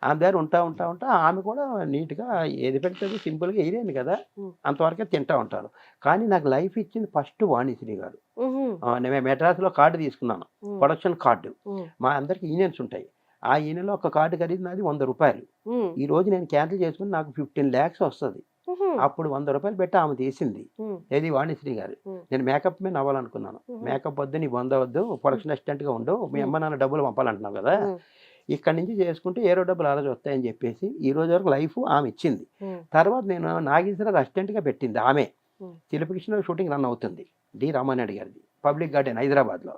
ఆమె దగ్గర ఉంటా ఆమె కూడా నీట్గా ఏది పెడుతుంది, సింపుల్గా వేయలేను కదా, అంతవరకే తింటా ఉంటాను. కానీ నాకు లైఫ్ ఇచ్చింది ఫస్ట్ వాణిశ్రీ గారు. నేను మెడ్రాస్లో కార్డు తీసుకున్నాను, ప్రొడక్షన్ కార్డు. మా అందరికి యూనియన్స్ ఉంటాయి. ఆ యూనియన్లో ఒక కార్డు ఖరీదు నాది ₹100. ఈ రోజు నేను క్యాన్సిల్ చేసుకుని నాకు 15 lakhs వస్తుంది. అప్పుడు ₹100 పెట్టి ఆమె తీసింది. ఏది వాణిశ్రీ గారు. నేను మేకప్ మీద అవ్వాలనుకున్నాను. మేకప్ వద్దు, నీ వద్దు, ప్రొడక్షన్ అసిస్టెంట్గా ఉండు, మీ అమ్మ నాన్న డబ్బులు పంపాలంటున్నావు కదా, ఇక్కడి నుంచి చేసుకుంటే ఏరో డబ్బులు అలా వస్తాయని చెప్పేసి ఈ రోజు వరకు లైఫ్ ఆమె ఇచ్చింది. తర్వాత నేను నాగేశ్వరరావు అసిస్టెంట్గా పెట్టింది ఆమె. చిలిపికృష్ణ షూటింగ్ రన్ అవుతుంది, డి రామానాయుడు గారిది, పబ్లిక్ గార్డెన్ హైదరాబాద్లో.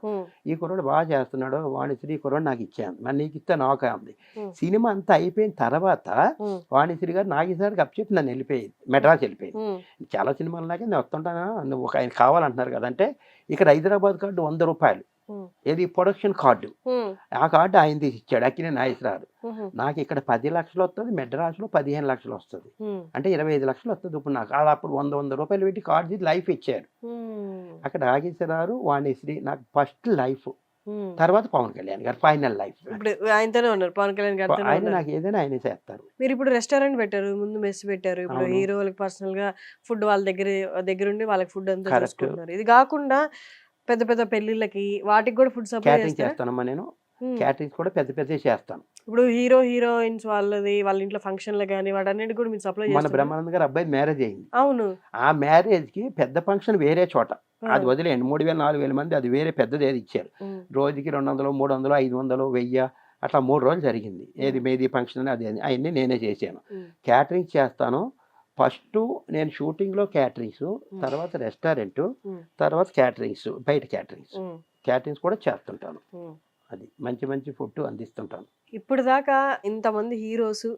ఈ కుర్రోడు బాగా చేస్తున్నాడు, వాణిశ్రీ కుర్రోడు నాకు ఇచ్చాను, మరి నీకు ఇస్తే నాకే ఉంది. సినిమా అంతా అయిపోయిన తర్వాత వాణిశ్రీ గారు నాగేశ్వరరావుకి అప్పచెప్పి నన్ను వెళ్ళిపోయింది, మెడ్రాస్ వెళ్ళిపోయింది. చాలా సినిమాలు నాకే నేను వస్తుంటానా, నువ్వు ఒక ఆయన కావాలంటున్నారు కదా అంటే, ఇక్కడ హైదరాబాద్ కార్డు ₹100, ఏది ప్రొడక్షన్ కార్డు. ఆ కార్డు ఆయన తీసి ఇచ్చాడు, అక్కినే నాగేశ్వరరావు. నాకు ఇక్కడ 10 లక్షలు వస్తుంది, మెడ్రాస్లో 15 లక్షలు వస్తుంది, అంటే 25 లక్షలు వస్తుంది ఇప్పుడు నాకు. అలా అప్పుడు ₹100 పెట్టి కార్డు తీసి లైఫ్ ఇచ్చారు. అక్కడ నాగేశ్వరరావు వాణిశ్రీ నాకు ఫస్ట్ లైఫ్. తర్వాత పవన్ కళ్యాణ్ గారు ఫైనల్ లైఫ్. ఇప్పుడు ఆయనతోనే ఉన్నారు, పవన్ కళ్యాణ్ గారు. ఆయన నాకు ఏదైనా ఆయన చేస్తారు. మీరు ఇప్పుడు రెస్టారెంట్ పెట్టారు, ముందు మెస్ పెట్టారు, ఇప్పుడు హీరోలకు పర్సనల్ గా ఫుడ్ వాళ్ళ దగ్గర ఉండి వాళ్ళకి ఫుడ్ అంతా చూసుకుంటున్నారు. ఇది కాకుండా పెద్ద పెద్ద పెళ్ళిళ్ళకి వాటికి కూడా ఫుడ్ సప్లై క్యాటరింగ్ చేస్తారా? చేస్తానమ్మా నేను. ఉమ్. క్యాటరింగ్స్ కూడా పెద్ద పెద్దవి చేస్తాను. ఇప్పుడు హీరో హీరోయిన్స్ వాళ్ళది వాళ్ళ ఇంట్లో ఫంక్షన్లు కానీ వాటన్నిటి కూడా మీరు సప్లై మన చేస్తారు? బ్రహ్మానంద్ గారు అబ్బాయి మ్యారేజ్ అయింది. అవును. ఆ మ్యారేజ్కి పెద్ద ఫంక్షన్ వేరే చోట, ఆ. అది వదిలేయండి, 3000 4000 మంది, అది వేరే పెద్దది ఏది ఇచ్చారు. ఉమ్. రోజుకి 200 300 500 1000 అట్లా 3 రోజులు జరిగింది. ఏది మేది ఫంక్షన్ అని, అది అవన్నీ నేనే చేశాను. ఉమ్. క్యాటరింగ్ చేస్తాను. ఫస్ట్ నేను షూటింగ్లో క్యాటరింగ్స్, తర్వాత రెస్టారెంట్, ఉమ్. తర్వాత క్యాటరింగ్స్, బయట క్యాటరింగ్స్ ఉమ్. క్యాటరింగ్స్ కూడా చేస్తుంటాను. ఉమ్. అది మంచి మంచి ఫుడ్ అందిస్తుంటాను. ఇప్పుడు దాకా ఇంతమంది హీరోస్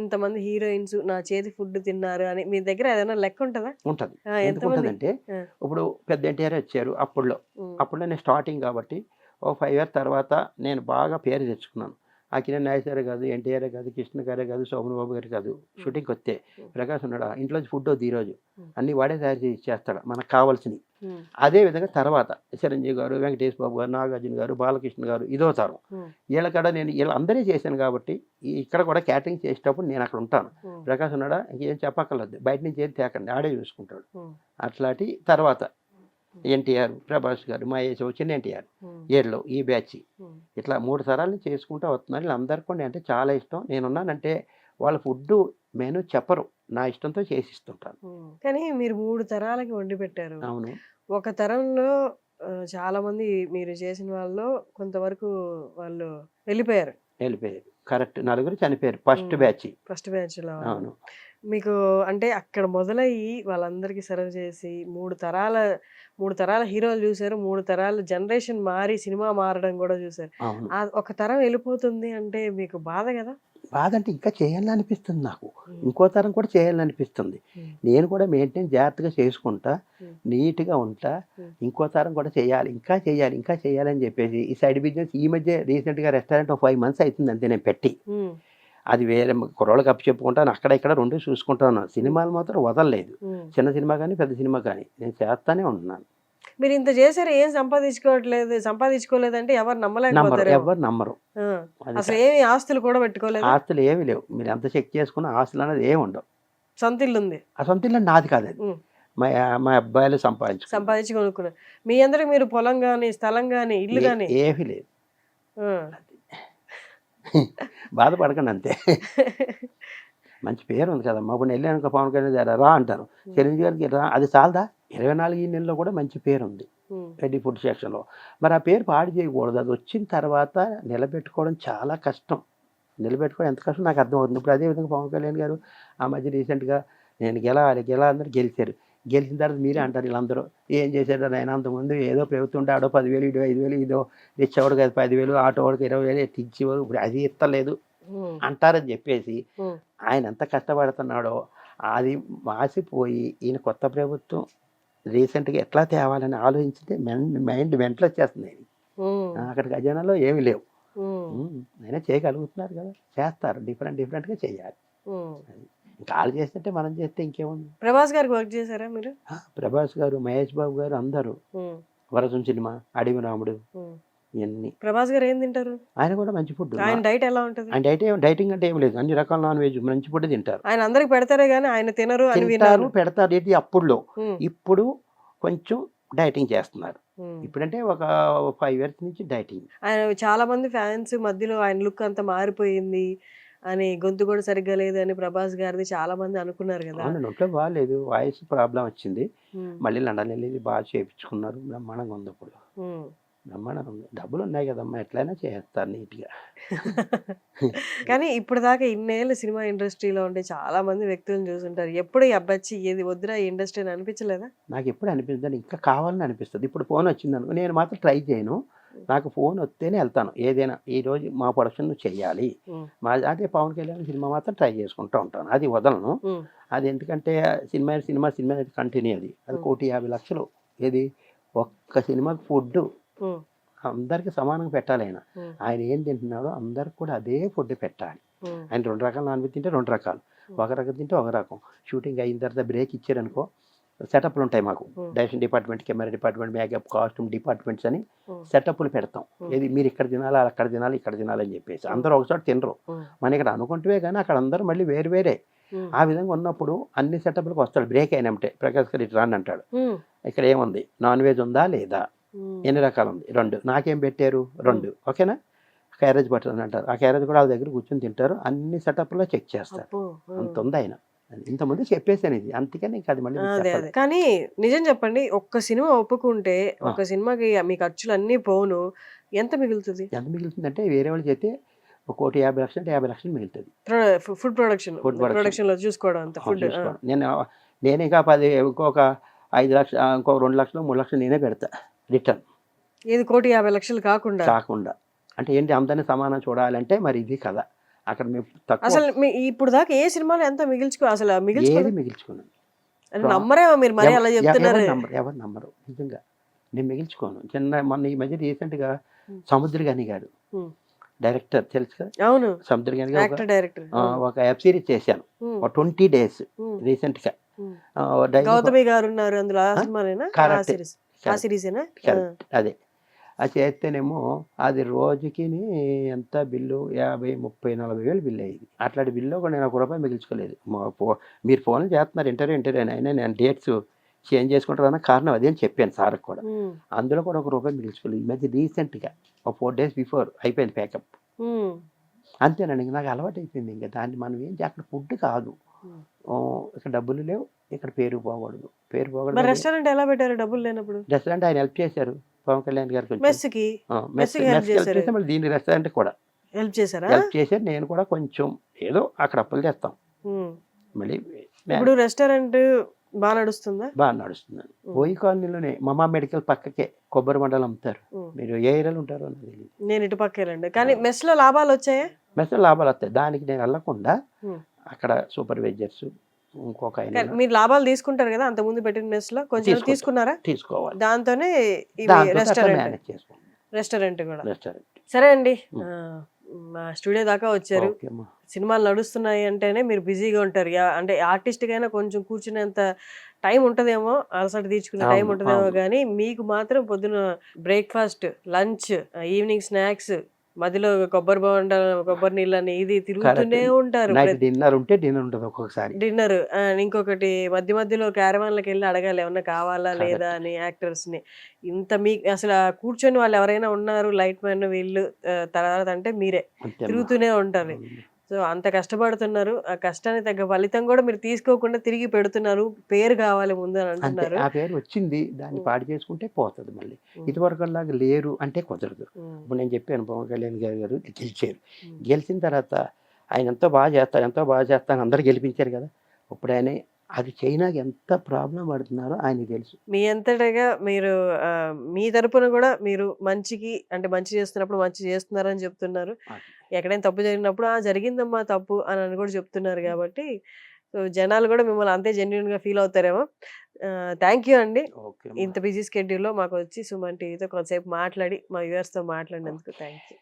ఇంతమంది హీరోయిన్స్ నా చేతి ఫుడ్ తిన్నారు అని మీ దగ్గర ఏదైనా లెక్క ఉంటుందా? ఉంటుంది. ఎందుకు ఎంతమంది? ఉంటుందంటే ఆ. ఇప్పుడు పెద్ద ఎన్టీఆర్ వచ్చారు అప్పుడులో. ఉమ్. అప్పుడులో నేను స్టార్టింగ్ కాబట్టి ఓ 5 years తర్వాత నేను బాగా పేరు తెచ్చుకున్నాను. అక్కినేని నాగేశ్వరరావు కాదు, ఎన్టీఆర్ కాదు, కృష్ణ గారే కాదు, శోభన్ బాబు గారు కాదు, షూటింగ్కి వస్తే ప్రకాష్ ఉన్నాడు, ఇంట్లోంచి ఫుడ్ వద్దు ఈరోజు, అన్నీ వాడే తయారు చేసి ఇచ్చేస్తాడు మనకు కావాల్సినవి. ఉమ్. అదే విధంగా తర్వాత చిరంజీవి గారు, వెంకటేష్ బాబు గారు, నాగార్జున గారు, బాలకృష్ణ గారు, ఇదో తరం. ఉమ్. వీళ్ళ కాడ నేను వీళ్ళందరే చేశాను కాబట్టి ఇక్కడ కూడా క్యాటరింగ్ చేసేటప్పుడు నేను అక్కడ ఉంటాను. ఉమ్. ప్రకాష్ ఉన్నాడా, ఇంకేం చెప్పక్కర్లేదు, బయట నుంచి ఏం తేకండి, ఆడే చూసుకుంటాడు. ఉమ్. అట్లాంటి తర్వాత ఎన్టీఆర్, ప్రభాస్ గారు, మహేష్, చిన్న ఎన్టీఆర్, ఉమ్. ఏర్లో ఈ బ్యాచ్, ఉమ్. ఇట్లా 3 తరాలు చేసుకుంటూ వస్తున్నారు. వీళ్ళందరికీ కూడా అంటే చాలా ఇష్టం. నేనున్నానంటే వాళ్ళ ఫుడ్ మెనూ చెప్పరు, నా ఇష్టంతో చేసిస్తుంటాను. ఉమ్. కానీ మీరు 3 తరాలకి వండి పెట్టారు. అవును. ఒక తరంలో చాలా మంది మీరు చేసిన వాళ్ళు కొంతవరకు వాళ్ళు వెళ్ళిపోయారు. వెళ్ళిపోయారు. కరెక్ట్, 4 చనిపోయారు ఫస్ట్ బ్యాచ్. ఫస్ట్ బ్యాచ్ లో. అవును. మీకు అంటే అక్కడ మొదలయ్యి వాళ్ళందరికీ సర్వ్ చేసి 3 తరాల హీరోలు చూసారు, 3 తరాల జనరేషన్ మారి సినిమా మారడం కూడా చూసారు. అవును. ఒక తరం వెళ్ళిపోతుంది అంటే మీకు బాధ కదా? బాధ అంటే ఇంకా చేయాలని అనిపిస్తుంది నాకు, ఇంకో తరం కూడా చేయాలని అనిపిస్తుంది. నేను కూడా మెయింటైన్ జాగ్రత్తగా చేసుకుంటా, నీట్గా ఉంటా, ఇంకో తరం కూడా చేయాలి, ఇంకా చేయాలి, ఇంకా చేయాలని చెప్పేసి ఈ సైడ్ బిజినెస్ ఈ మధ్య రీసెంట్గా రెస్టారెంట్ 5 months అవుతుంది అంతే నేను పెట్టి. అది వేరే కుర్రోళ్ళకి అప్పు చెప్పుకుంటాను, అక్కడ ఇక్కడ 2 చూసుకుంటాను. సినిమాలు మాత్రం వదలలేదు, చిన్న సినిమా కానీ పెద్ద సినిమా కానీ నేను చేస్తానే ఉంటున్నాను. మీరు ఇంత చేశారు, ఏం సంపాదించుకోలేదంటే ఎవరు నమ్మలేకపోతారు. ఎవరు నమ్మరు. అసలు ఏమి ఆస్తులు కూడా పెట్టుకోలేదు? ఆస్తులు ఏమి లేవు. మీరు ఎంత చెక్ చేసుకున్న ఆస్తులు అనేది ఏమి ఉండవు. సొంత ఇల్లు ఉంది? ఆ సొంత ఇల్లు నాది కాదు, అది మా అబ్బాయిలు సంపాదించి కొనుక్కున్నారు. మీ అందరికి మీరు పొలం కానీ స్థలం కానీ ఇల్లు కానీ ఏమీ లేదు. బాధపడకండి అంతే. మంచి పేరు ఉంది కదమ్మా. ఇప్పుడు వెళ్ళాను పవన్ కళ్యాణ్ గారు రా అంటారు, చిరంజీవి గారికి రా, అది చాలదా? 24 నెలల్లో కూడా మంచి పేరు ఉంది రెడ్డి ఫుడ్ సెక్షన్లో. మరి ఆ పేరు పాడు చేయకూడదు. అది వచ్చిన తర్వాత నిలబెట్టుకోవడం చాలా కష్టం. నిలబెట్టుకోవడం ఎంత కష్టం నాకు అర్థమవుతుంది. ఇప్పుడు అదేవిధంగా పవన్ కళ్యాణ్ గారు ఆ మధ్య రీసెంట్గా నేను అందరూ గెలిచారు. గెలిచిన తర్వాత మీరే అంటారు వీళ్ళందరూ ఏం చేశారు ఆయన, అంతకుముందు ఏదో ప్రభుత్వం ఉంటే ఆడో 10,000 ఇదో 5,000 ఇదో ఇచ్చేవాడు కదా, 10,000 ఆటో వాడికి 20,000 ఇచ్చేవాడు, ఇప్పుడు అది ఇస్తలేదు అంటారని చెప్పేసి ఆయన ఎంత కష్టపడుతున్నాడో అది మాసిపోయి ఈయన కొత్త ప్రభుత్వం రీసెంట్గా ఎట్లా తేవాలని ఆలోచించితే మైండ్ వెంటలో వచ్చేస్తుంది. అక్కడ ఖజానాలో ఏమి లేవు, అయినా చేయగలుగుతున్నారు కదా, చేస్తారు. డిఫరెంట్గా చేయాలి. ఇంకా వాళ్ళు చేస్తుంటే మనం చేస్తే ఇంకేముంది. ప్రభాస్ గారికి వర్క్ చేశారా మీరు? ప్రభాస్ గారు, మహేష్ బాబు గారు అందరూ, వరసం సినిమా, అడవి రాముడు, ఇవన్నీ. ప్రభాస్ గారు ఏం తింటారు? ఆయన కూడా మంచి ఫుడ్. ఆయన డైట్ ఎలా ఉంటుంది? ఆయన డైటింగ్ అంటే ఏం లేదు, అన్ని రకాల నాన్ వెజ్ మంచి ఫుడ్ తింటారు. ఆయన అందరికి పెడతారే కానీ ఆయన తినరు అని విన్నారు. పెడతారు ఇది అప్పుడులో. ఇప్పుడు కొంచెం డైటింగ్ చేస్తున్నారు. ఇప్పుడంటే ఒక 5 years నుంచి డైటింగ్. ఆయన చాలా మంది ఫ్యాన్స్ మధ్యలో ఆయన లుక్ అంతా మారిపోయింది అని, గొంతు కూడా సరిగ్గా లేదు అని ప్రభాస్ గారిది చాలా మంది అనుకున్నారు కదా. అవును, నోట్లో బాగాలేదు, వాయిస్ ప్రాబ్లం వచ్చింది. మళ్ళీ లండన్ వెళ్ళి బాగా చేయించుకున్నారు. బ్రహ్మాండంగా ఉంది ఇప్పుడు, బ్రహ్మాండంగా ఉంది. డబ్బులు ఉన్నాయి కదమ్మా, ఎట్లయినా చేస్తారు నీట్గా. కానీ ఇప్పుడు దాకా ఇన్నేళ్ళు సినిమా ఇండస్ట్రీలో ఉండే చాలా మంది వ్యక్తులను చూసుంటారు. ఎప్పుడు ఈ అబ్బాయి ఏది వద్దురా ఈ ఇండస్ట్రీ అని అనిపించలేదా? నాకు ఎప్పుడు అనిపిస్తుంది, ఇంకా కావాలని అనిపిస్తుంది. ఇప్పుడు ఫోన్ వచ్చింది అనుకో, నేను మాత్రం ట్రై చేయను. నాకు ఫోన్ వస్తేనే వెళ్తాను. ఏదైనా ఈరోజు మా ప్రొడక్షన్ చేయాలి, మా అదే పవన్ కళ్యాణ్ సినిమా మాత్రం ట్రై చేసుకుంటూ ఉంటాను, అది వదలను. అది ఎందుకంటే సినిమా కంటిన్యూ, అది 1,50,00,000. ఏది ఒక్క సినిమాకి ఫుడ్ అందరికి సమానంగా పెట్టాలి. ఆయన ఏం తింటున్నాడో అందరికి కూడా అదే ఫుడ్ పెట్టాలి. ఆయన 2 రకాల నాన్ వెజ్ తింటే 2 రకాలు, ఒక రకం తింటే ఒక రకం. షూటింగ్ అయిన తర్వాత బ్రేక్ ఇచ్చారనుకో, సెటప్లు ఉంటాయి మాకు. Hmm. Direction department, camera department, makeup, costume departments అని Hmm. సెటప్లు పెడతాం. Hmm. ఇది మీరు ఇక్కడ తినాలి, అక్కడ తినాలి, ఇక్కడ తినాలి అని చెప్పేసి అందరూ ఒకసారి తినరు. Hmm. మన ఇక్కడ అనుకుంటే కానీ అక్కడ అందరూ మళ్ళీ వేరు వేరే. Hmm. ఆ విధంగా ఉన్నప్పుడు అన్ని సెటప్లకు వస్తాడు. బ్రేక్ అయినట్టే ప్రకాష్ గారు ఇటు రాని అంటాడు. Hmm. ఇక్కడ ఏముంది, నాన్ వెజ్ ఉందా లేదా, Hmm. ఎన్ని రకాలు ఉంది, 2 నాకేం పెట్టారు 2 ఓకేనా, క్యారేజ్ బటర్ అని అంటారు. ఆ క్యారేజ్ కూడా వాళ్ళ దగ్గర కూర్చొని తింటారు. అన్ని సెటప్లో చెక్ చేస్తారు. అబ్బో. అంత ఉంది ఆయన. ఇంతకుముందు చెప్పేసాను ఇది, అందుకని ఇంకా అది మళ్ళీ మీకు అదే చెప్పాలి. అదే కానీ నిజం చెప్పండి, ఒక్క సినిమా ఒప్పుకుంటే ఒక సినిమాకి మీ ఖర్చులు అన్నీ పోను ఎంత మిగులుతుంది? ఎంత మిగులుతుందంటే వేరే వాళ్ళు చేస్తే 1,50,00,000 అంటే 50,00,000 మిగులుతుంది. Food production Food production. Production లో చూసుకోవడం అంత ఫుడ్. చూసుకోండి. నేను ఇంకా 10 ఇంకొక 5 లక్షలు ఇంకో 2 లక్షలు 3 లక్షలు నేనే పెడతా రిటర్న్ ఏది 1,50,00,000 కాకుండా? కాకుండా. అంటే ఏంటి, అందరినీ సమానం చూడాలంటే మరి ఇది కదా, అక్కడ మేము తక్కువ అసలు ఇప్పుడు దాకా ఏ సినిమాలో ఎంత అసలు ఏది మిగిల్చుకున్నాను. అంటే నమ్మరేమో మీరు మరి అలా చెప్తున్నారు. ఎవరు నమ్మరు నిజంగా. నేను మిగిల్చుకోను. మొన్న ఈ మధ్య రీసెంట్గా Hmm. సముద్రగని గారు Hmm. డైరెక్టర్ తెలుసు కదా, అవును, సముద్రగని గారు యాక్టర్ డైరెక్టర్. ఒక వెబ్ సిరీస్ చేశాను 20 days రీసెంట్గా. గౌతమి గారు ఉన్నారు అందులో. ఆ సినిమాలేనా? ఆ Correct. సిరీస్, ఆ సిరీసేనా? అదే అది చేస్తేనేమో అది రోజుకి ఎంత బిల్లు 50, 30, 40 వేలు బిల్లు అయ్యింది. అట్లాంటి బిల్లు కూడా నేను ₹1 మిగిల్చుకోలేదు. మీరు ఫోన్లు చేస్తున్నారు ఇంటర్వ్యూ అని, అయినా నేను డేట్స్ చేంజ్ చేసుకుంటారన్న కారణం అదే అని చెప్పాను సార్కి కూడా. అందులో కూడా ₹1 మిగిల్చుకోలేదు. ఈ మధ్య రీసెంట్గా ఒక 4 days బిఫోర్ అయిపోయింది ప్యాకప్. అంతేనండి, ఇంక నాకు అలవాటు అయిపోయింది. ఇంకా దాన్ని మనం ఏంటి, అక్కడ ఫుడ్ కాదు, ఇక్కడ డబ్బులు లేవు, ఇక్కడ పేరు పోకూడదు. పేరు పోకూడదు. రెస్టారెంట్ ఎలా పెట్టారు డబ్బులు లేనప్పుడు? రెస్టారెంట్ ఆయన హెల్ప్ చేశారు, పవన్ కళ్యాణ్ గారు కొంచెం. మెస్కి మెస్కి help హెల్ప్ చేశారు. చేస్తే మళ్ళీ దీని రెస్టారెంట్ కూడా హెల్ప్ చేశారా? హెల్ప్ చేశారు. నేను కూడా కొంచెం ఏదో అక్కడ అప్పులు చేస్తాం. మళ్ళీ ఇప్పుడు రెస్టారెంట్ బాగా నడుస్తుందా? బాగా నడుస్తున్నాను. ఓయి కాలనీలోనే మమా మెడికల్ పక్కకే కొబ్బరి మండలం అమ్ముతారు. మీరు ఏ ఏరియాలో ఉంటారో నాకు తెలియదు. నేను ఇటు పక్కేలండి. కానీ మెస్ లో లాభాలు వచ్చాయా? మెస్లో లాభాలు వస్తాయి. దానికి నేను వెళ్ళకుండా Hmm. అక్కడ సూపర్వైజర్స్ ఇంకొక ఆయన మీరు లాభాలు తీసుకుంటారు కదా, అంత ముందు పెట్టిన మెస్ లో కొంచెం తీసుకుంటాం. తీసుకున్నారా? తీసుకోవాలి. దాంతోనే దాంతో రెస్టారెంట్ మేనేజ్ చేసుకోండి. రెస్టారెంట్ కూడా. రెస్టారెంట్ సరే అండి, మా స్టూడియో దాకా వచ్చారు. ఓకే అమ్మా. సినిమాలు నడుస్తున్నాయి అంటేనే మీరు బిజీగా ఉంటారు. అంటే ఆర్టిస్ట్ కైనా కొంచెం కూర్చునేంత టైం ఉంటదేమో, అలసట తీర్చుకునే టైం అవును, ఉంటదేమో, అవును. కానీ మీకు మాత్రం పొద్దున బ్రేక్ఫాస్ట్, లంచ్, ఈవినింగ్ స్నాక్స్, మధ్యలో కొబ్బరి బొండాలు, కొబ్బరి నీళ్ళని ఇది తిరుగుతూనే ఉంటారు. నైట్ డిన్నర్ ఉంటే డిన్నర్ ఉంటుంది ఒక్కొక్కసారి. డిన్నర్, ఇంకొకటి మధ్య మధ్యలో క్యారవాన్లకు వెళ్ళి అడగాలి ఏమన్నా కావాలా లేదా అని యాక్టర్స్ ని. ఇంత మీ అసలు కూర్చొని వాళ్ళు ఎవరైనా ఉన్నారు లైట్ మ్యాన్ వీళ్ళు తర్వాత అంటే మీరే అంతే అమ్మా. తిరుగుతూనే ఉంటారు. సో అంత కష్టపడుతున్నారు. ఆ కష్టానికి తగ్గ ఫలితం కూడా మీరు తీసుకోకుండా తిరిగి పెడుతున్నారు. పేరు కావాలి ముందు అని అంతే, అంటున్నారు. ఆ పేరు వచ్చింది, దాన్ని పాడు చేసుకుంటే పోతుంది. మళ్ళీ ఇదివరకు లాగా లేరు అంటే కుదరదు. ఇప్పుడు నేను చెప్పాను పవన్ కళ్యాణ్ గారు గెలిచారు. గెలిచిన తర్వాత ఆయన ఎంతో బాగా చేస్తాను అందరు గెలిపించారు కదా. ఇప్పుడు ఆయన అది చైనాకి ఎంత ప్రాబ్లం పడుతున్నారో ఆయనకి తెలుసు. మీ అంతటగా మీరు మీ తరపున కూడా మీరు మంచికి అంటే మంచి చేస్తున్నప్పుడు మంచి చేస్తున్నారని చెప్తున్నారు. ఎక్కడైనా తప్పు జరిగినప్పుడు జరిగిందమ్మా తప్పు అని కూడా చెప్తున్నారు. కాబట్టి సో జనాలు కూడా మిమ్మల్ని అంతే జెన్యున్ గా ఫీల్ అవుతారేమో. థ్యాంక్ యూ అండి. ఓకే ఇంత బిజీ స్కెడ్యూల్లో మాకు వచ్చి సుమన్ టీవీతో కొంతసేపు మాట్లాడి మా వ్యూవర్స్ తో మాట్లాడినందుకు థ్యాంక్ యూ.